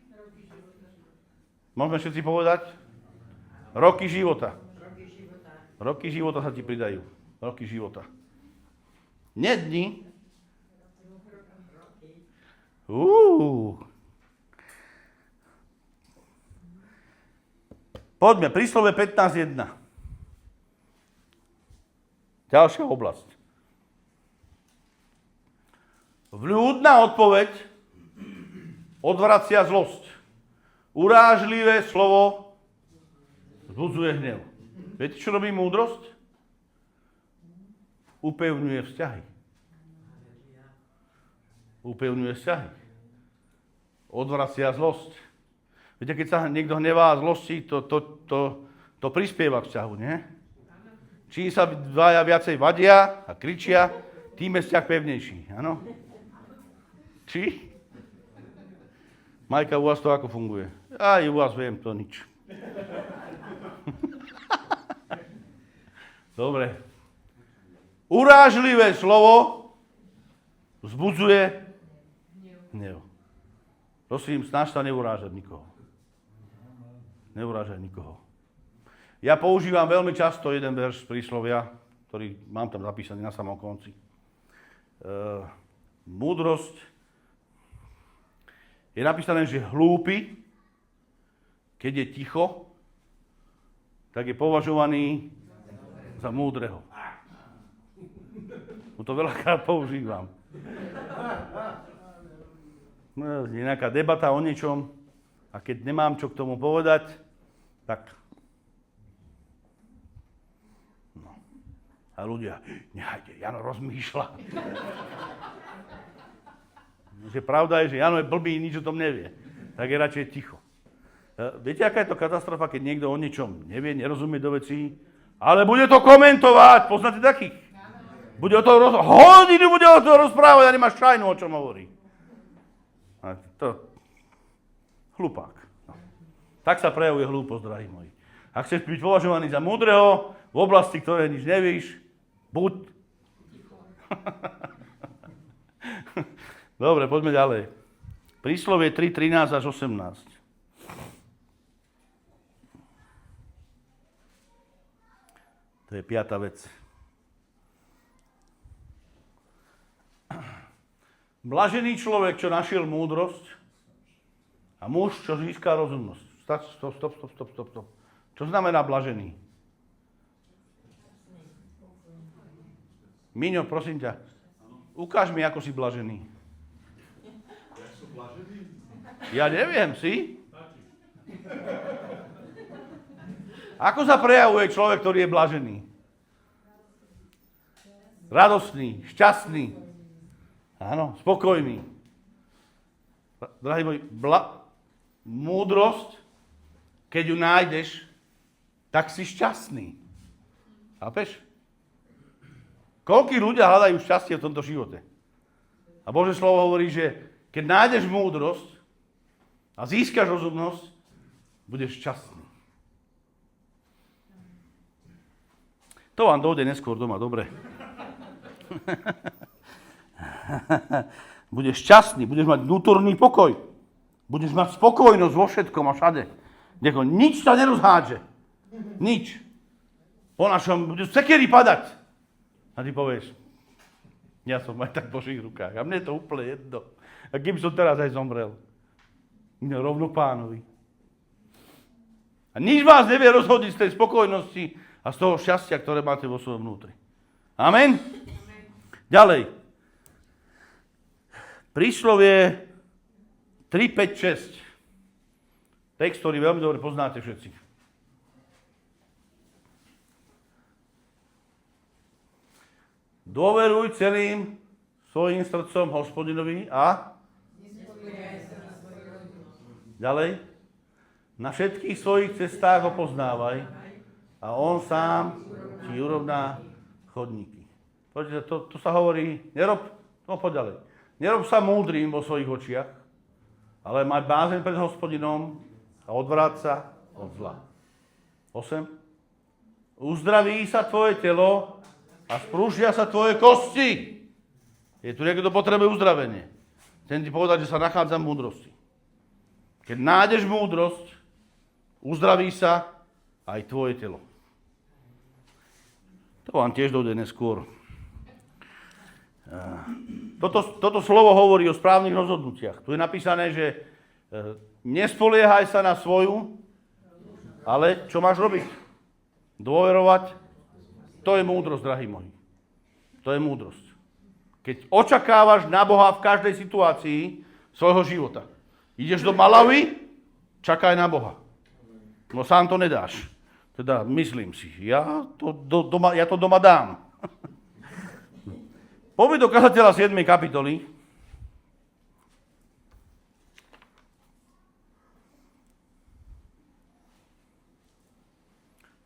môžeme všetci povedať, roky života. Roky života sa ti pridajú. Roky života. Nie dni. Poďme, príslove 15.1. Ďalšia oblasť. Vľúdna odpoveď odvracia zlosť. Urážlivé slovo vzbudzuje hnev. Viete, čo robí múdrosť? Upevňuje vzťahy. Upevňuje vzťahy. Odvracia zlosť. Viete, keď sa niekto hnevá a zlosti, to prispieva k vzťahu, nie? Čím sa dvaja viacej vadia a kričia, tým je vzťah pevnejší, áno? Či? Majka, u vás to ako funguje? Aj u vás viem, to nič. Dobre. Urážlivé slovo vzbudzuje hnev. Prosím, snaž sa neurážať nikoho. Neurážať nikoho. Ja používam veľmi často jeden verš z príslovia, ktorý mám tam zapísaný na samom konci. Múdrosť je napísané, že hlúpy, keď je ticho, tak je považovaný za múdreho. To veľakrát používam. Je nejaká debata o niečom a keď nemám čo k tomu povedať, tak... No. A ľudia, nehajte, Jano rozmýšľa. Že pravda je, že Jano je blbý, nič o tom nevie. Tak je radšej ticho. Viete, aká je to katastrofa, keď niekto o niečom nevie, nerozumie do vecí, ale bude to komentovať. Poznáte takých? Bude o toho hodinu bude o toho rozprávať a nemáš šajnu, o čom hovorí. A to... Hlupák. No. Tak sa prejavuje hlúposť, drahí moji. Ak chceš byť považovaný za múdreho v oblasti, ktoré nič nevíš, buď... Dobre, poďme ďalej. Príslovie 3, 13 až 18. To je 5. vec. Blažený človek, čo našiel múdrosť a muž, čo získa rozumnosť. Stop. Čo znamená blažený? Miňo, prosím ťa, ukáž mi, ako si blažený. Ja neviem, si? Ako sa prejavuje človek, ktorý je blažený? Radostný, šťastný. Áno, spokojný. Drahí moji, múdrosť, keď ju nájdeš, tak si šťastný. Chápeš? Koľkí ľudia hľadajú šťastie v tomto živote? A Božie slovo hovorí, že keď nájdeš múdrosť a získaš rozumnosť, budeš šťastný. To vám dojde neskôr doma, dobre? Budeš šťastný, budeš mať vnútorný pokoj. Budeš mať spokojnosť vo všetkom a všade. Nič sa nerozhádže. Nič. Po našom budeš sekery padať. A ty povieš, ja som aj tak v Božích rukách. A mne je to úplne jedno. A keby som teraz aj zomrel. Rovno Pánovi. A nič vás nevie rozhodiť z tej spokojnosti a z toho šťastia, ktoré máte vo svojom vnútri. Amen? Ďalej. Príslovie 3, 5, 6. Text, ktorý veľmi dobre poznáte všetci. Dôveruj celým svojim srdcom Hospodinovi a... Ďalej. Na všetkých svojich cestách ho poznávaj a on sám ti urovná chodníky. Poďte, to sa hovorí, nerob, no poď ďalej. Nerob sa múdrym vo svojich očiach, ale maj bázeň pred Hospodinom a odvráť sa od zla. 8. Uzdraví sa tvoje telo a sprúžia sa tvoje kosti. Je tu niekto, kto potrebuje uzdravenie. Chcem ti povedať, že sa nachádza v múdrosti. Keď nájdeš múdrosť, uzdraví sa aj tvoje telo. To vám tiež dojde neskôr. Toto slovo hovorí o správnych rozhodnutiach. Tu je napísané, že nespoliehaj sa na svoju, ale čo máš robiť? Dôverovať. To je múdrosť, drahí moji. To je múdrosť. Keď očakávaš na Boha v každej situácii svojho života. Ideš do Malavy, čakaj na Boha. No sám to nedáš. Teda myslím si, ja to doma dám. Poďme do kazateľa 7. kapitoly.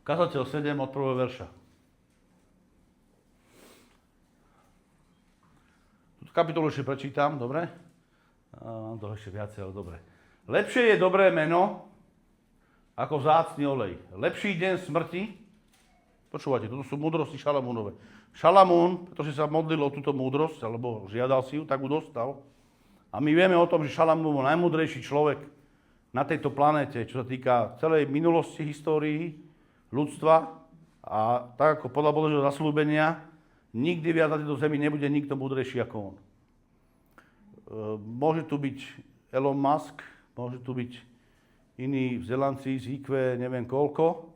Kazateľ 7 od 1. verša. Túto kapitolu ešte prečítam, dobre? Mám to ešte viacej, ale dobre. Lepšie je dobré meno, ako vzácny olej. Lepší deň smrti, počúvate, toto sú múdrosti Šalamúnové. Šalamún, pretože sa modlil o túto múdrosť, alebo žiadal si ju, tak ju dostal. A my vieme o tom, že Šalamún bol najmúdrejší človek na tejto planéte, čo sa týka celej minulosti, histórii, ľudstva. A tak ako podľa Božieho zasľúbenia, nikdy viac na tejto zemi nebude nikto múdrejší ako on. Môže tu byť Elon Musk, môže tu byť iní vzdelanci z IQ, neviem koľko,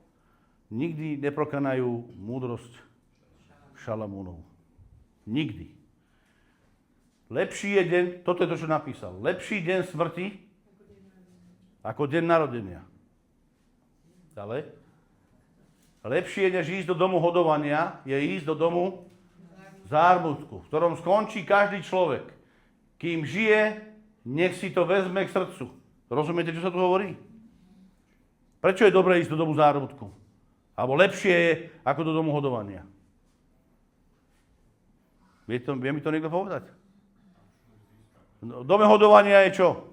nikdy neproklinajú múdrosť Šalamúnov. Nikdy. Lepší je deň, toto je to, čo napísal, lepší deň smrti ako deň narodenia. Ďalej. Lepšie, než ísť do domu hodovania, je ísť do domu zármutku, v ktorom skončí každý človek. Kým žije, nech si to vezme k srdcu. Rozumiete, čo sa tu hovorí? Prečo je dobré ísť do domu zármutku? Alebo lepšie je ako do domu hodovania? Vie mi to niekto povedať? V dome hodovania je čo?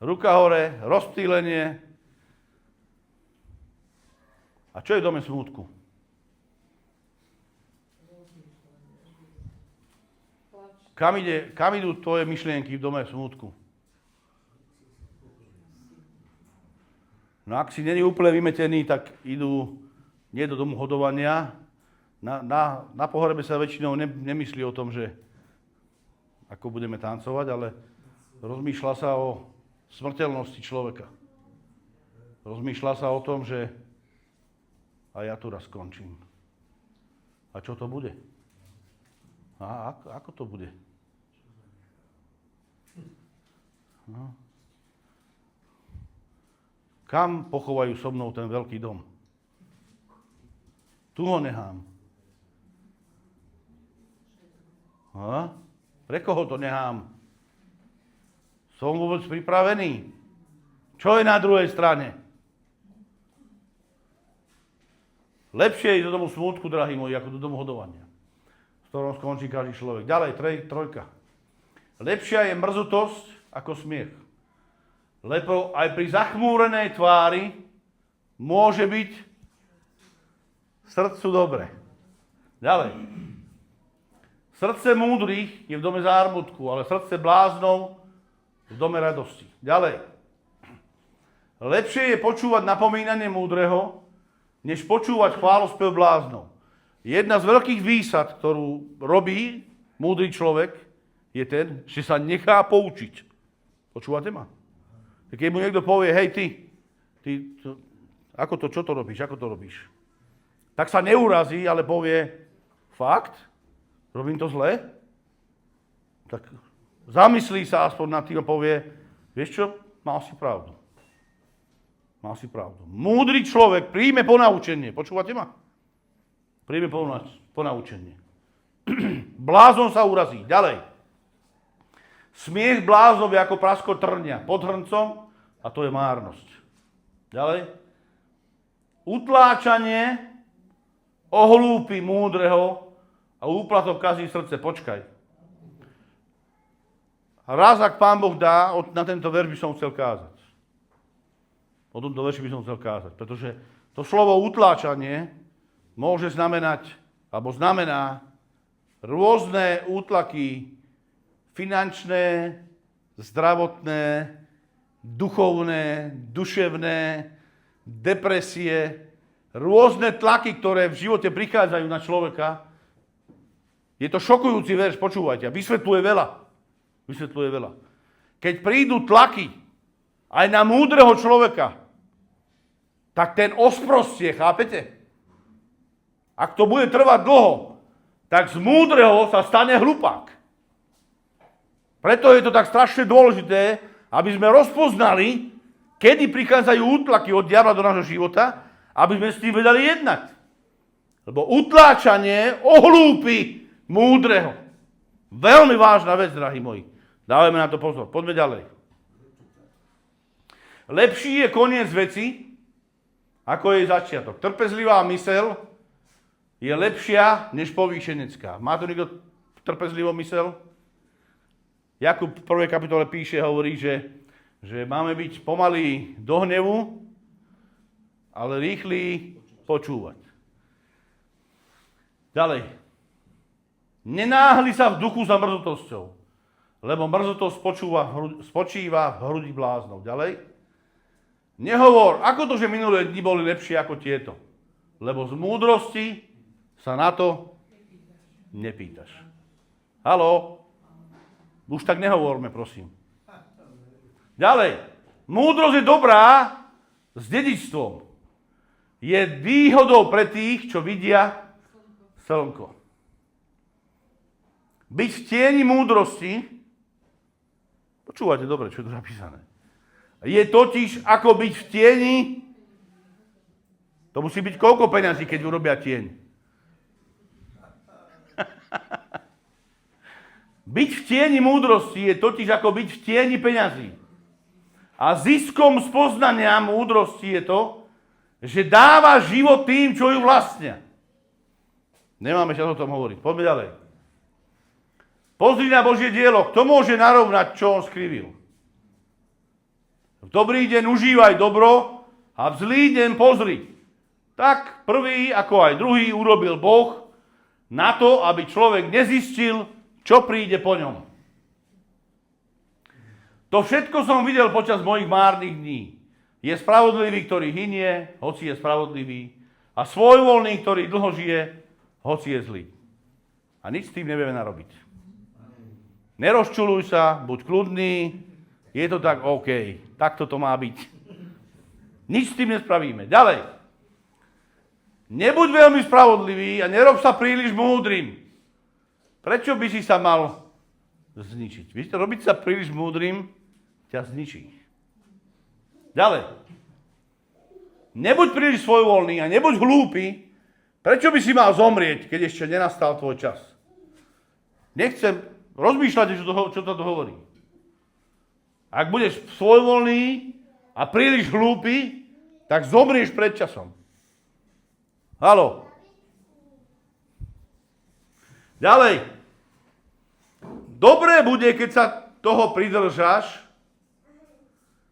Ruka hore, rozptýlenie. A čo je v dome smútku? Kam idú tvoje myšlienky v dome smútku? No ak si není úplne vymetený, tak idú nie do domu hodovania. Na pohrebe sa väčšinou nemyslí o tom, že ako budeme tancovať, ale rozmýšľa sa o smrteľnosti človeka. Rozmýšľa sa o tom, že a ja tu raz skončím. A čo to bude? A ako to bude? No. Kam pochovajú so mnou ten veľký dom? Tu ho nechám. A? Pre koho to nechám? Som vôbec pripravený? Čo je na druhej strane? Lepšie je do domu smútku, drahí moji, ako do domu hodovania, v ktorom skončí každý človek. Ďalej, trojka. Lepšia je mrzutosť ako smiech. Lebo aj pri zachmúrenej tvári môže byť srdcu dobre. Ďalej. Srdce múdrych je v dome zármutku, ale srdce bláznov v dome radosti. Ďalej. Lepšie je počúvať napomínanie múdreho, než počúvať chválospev bláznov. Jedna z veľkých výsad, ktorú robí múdry človek, je ten, že sa nechá poučiť. Počúvate ma? Keď mu niekto povie, hej ty čo to robíš, ako to robíš? Tak sa neurazí, ale povie, fakt? Robím to zle? Tak zamyslí sa aspoň nad tým a povie, vieš čo, mal si pravdu. Mal si pravdu. Múdry človek príjme ponaučenie. Počúvate ma? Príjme ponaučenie. Blázon sa urazí. Ďalej. Smiech bláznovi ako prasko trňa pod hrncom a to je márnosť. Ďalej. Utláčanie ohlúpi múdreho a úplatok kazí srdce. Počkaj. Raz, ak Pán Boh dá, na tento verš by som chcel kázať. O tomto verši by som chcel kázať, pretože to slovo utláčanie môže znamenať, alebo znamená rôzne útlaky finančné, zdravotné, duchovné, duševné, depresie, rôzne tlaky, ktoré v živote prichádzajú na človeka. Je to šokujúci verš, počúvajte. A vysvetľuje veľa. Vysvetľuje veľa. Keď prídu tlaky aj na múdreho človeka, tak ten osprostie, chápete? Ak to bude trvať dlho, tak z múdreho sa stane hlupák. Preto je to tak strašne dôležité, aby sme rozpoznali, kedy prichádzajú útlaky od diabla do nášho života, aby sme s tým vedeli jednať. Lebo utláčanie ohlúpi múdreho. Veľmi vážna vec, drahí moji. Dávajme na to pozor. Poďme ďalej. Lepší je koniec veci, ako jej začiatok. Trpezlivá myseľ je lepšia než povýšenecká. Má tu niekto trpezlivú myseľ? Jakub v 1. kapitole píše, hovorí, že máme byť pomalí do hnevu, ale rýchli počúvať. Ďalej. Nenáhli sa v duchu za mrzutosťou, lebo mrzutosť spočíva v hrudi bláznov. Ďalej. Nehovor, ako to, že minulé dni boli lepšie ako tieto, lebo z múdrosti sa na to nepýtaš. Haló? Už tak nehovorme, prosím. Ďalej. Múdrosť je dobrá s dedičstvom. Je výhodou pre tých, čo vidia slnko. Byť v tieni múdrosti, počúvate dobre, čo je tu napísané, je totiž ako byť v tieni, to musí byť koľko peňazí, keď urobia tieň. Byť v tieni múdrosti je totiž ako byť v tieni peňazí. A ziskom z poznania múdrosti je to, že dáva život tým, čo ju vlastnia. Nemáme čas o tom hovoriť. Poďme ďalej. Pozri na Božie dielo. Kto môže narovnať, čo on skrivil? V dobrý deň užívaj dobro a v zlý deň pozri. Tak prvý, ako aj druhý, urobil Boh na to, aby človek nezistil, čo príde po ňom. To všetko som videl počas mojich márnych dní. Je spravodlivý, ktorý hynie, hoci je spravodlivý, a svojvoľný, ktorý dlho žije, hoci je zlý. A nič s tým nevieme narobiť. Nerozčuluj sa, buď kľudný, je to tak OK. Takto to má byť. Nič s tým nespravíme. Ďalej. Nebuď veľmi spravodlivý a nerob sa príliš múdrym. Prečo by si sa mal zničiť? Víte, robiť sa príliš múdrym ťa zničí. Ďalej. Nebuď príliš svojvoľný a nebuď hlúpy. Prečo by si mal zomrieť, keď ešte nenastal tvoj čas? Nechcem rozmýšľať, čo to hovorí. Ak budeš svojvoľný a príliš hlúpy, tak zomrieš pred časom. Haló. Ďalej. Dobré bude, keď sa toho pridržáš,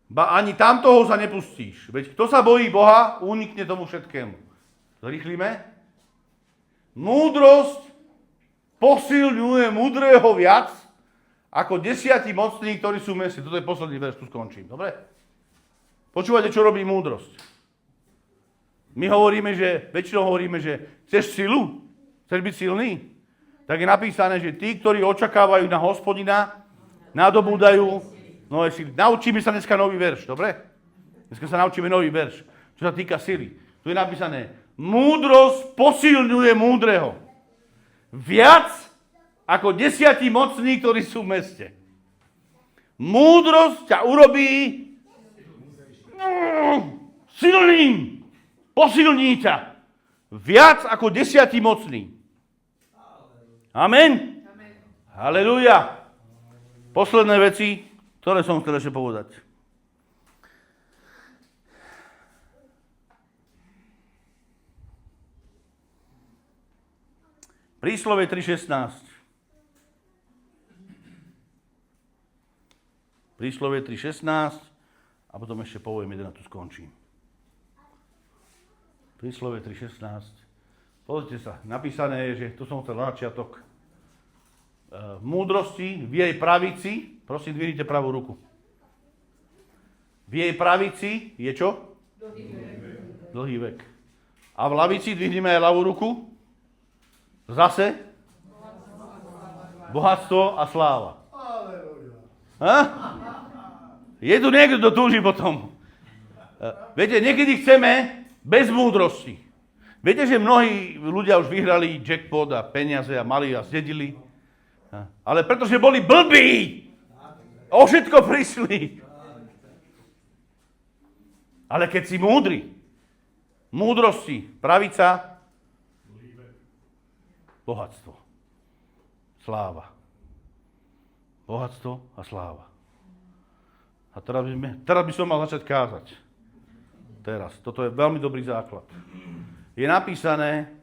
ba ani tam toho sa nepustíš. Veď kto sa bojí Boha, unikne tomu všetkému. Zrýchlime. Múdrosť posilňuje múdreho viac, ako 10 mocní, ktorí sú v meste. Toto je posledný verš, tu skončím. Dobre? Počúvate, čo robí múdrosť. My väčšinou hovoríme, že chceš silu? Chceš byť silný? Tak je napísané, že tí, ktorí očakávajú na Hospodina, nadobúdajú nové sily. Naučíme sa dneska nový verš, dobre? Dneska sa naučíme nový verš, čo sa týka sily. Tu je napísané, múdrosť posilňuje múdreho. Viac ako 10 mocní, ktorí sú v meste. Múdrosť ťa urobí silným. Posilní ťa. Viac ako 10 mocní. Amen. Halelúja. Posledné veci, ktoré som chcel ešte povedať. Príslovie 3.16. Príslovie 3.16 a potom ešte poviem jeden a tu skončím. Príslovie 3.16. Pozrite sa, napísané je, že tu som chcel na začiatok múdrosti v jej pravici, prosím, dvihnite pravú ruku. V jej pravici je čo? Dlhý vek. A v lavici dvihnime aj ľavú ruku. Zase? bohatstvo a sláva. Ha? Je tu niekto, kto túži potom. Viete, niekedy chceme bez múdrosti. Viete, že mnohí ľudia už vyhrali jackpot a peniaze a mali a zdedili. Ale pretože boli blbí, o všetko prišli. Ale keď si múdry, múdrosti, pravica, bohatstvo, sláva. Bohatstvo a sláva. A teraz by som mal začať kázať. Teraz. Toto je veľmi dobrý základ. Je napísané,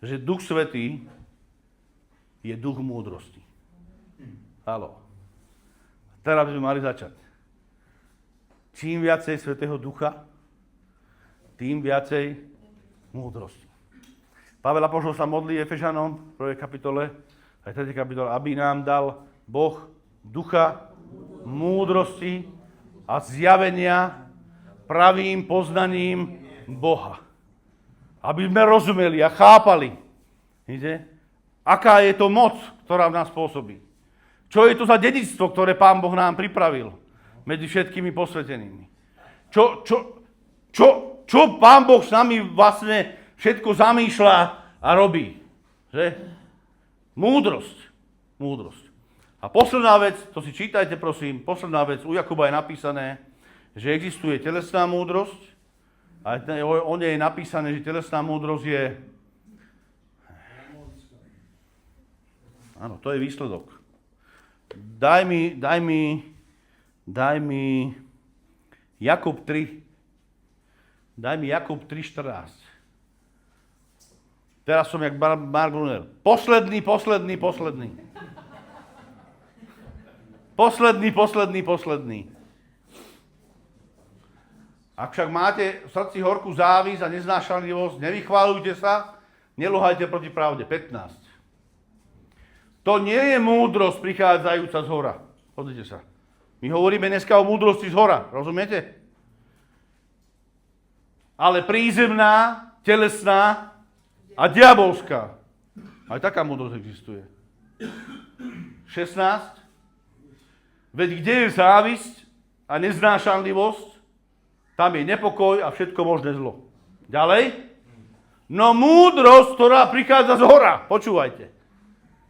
že Duch Svätý je duch múdrosti. Haló. Teraz by sme mali začať. Čím viacej Svätého Ducha, tým viacej múdrosti. Pavel apoštol sa modlí Efežanom v 1. kapitole, aj 3. kapitole, aby nám dal Boh ducha múdrosti a zjavenia pravým poznaním Boha. Aby sme rozumeli a chápali, vidíte, aká je to moc, ktorá v nás pôsobí. Čo je to za dedičstvo, ktoré Pán Boh nám pripravil medzi všetkými posvetenými. Čo Pán Boh s nami vlastne všetko zamýšľa a robí. Že? Múdrosť. A posledná vec, to si čítajte prosím, posledná vec, u Jakuba je napísané, že existuje telesná múdrosť a o nej je napísané, že telesná múdrosť je... Áno, to je výsledok. Daj mi Jakub 3. Daj mi Jakub 3.14. Teraz som jak Mark Brunner. Posledný. Ak však máte v srdci horkú závisť a neznášanlivosť, nevychválujte sa, neluhajte proti pravde. 15. To nie je múdrosť prichádzajúca z hora. Pozrite sa. My hovoríme dneska o múdrosti z hora, rozumiete? Ale prízemná, telesná a diabolská. Aj taká múdrosť existuje. 16. Veď kde je závisť a neznášanlivosť, tam je nepokoj a všetko možné zlo. Ďalej. No múdrosť, ktorá prichádza z hora, počúvajte,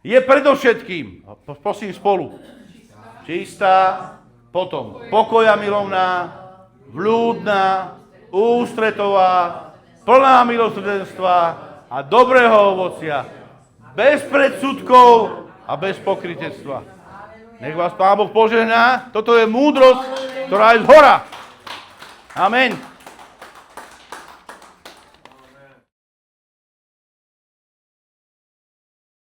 je predovšetkým, prosím spolu, čistá, potom pokoja milovná, vľúdna, ústretová, plná milosrdenstva a dobrého ovocia, bez predsudkov a bez pokrytectva. Nech vás Pán Boh požehná. Toto je múdrosť, ktorá je z hora. Amen.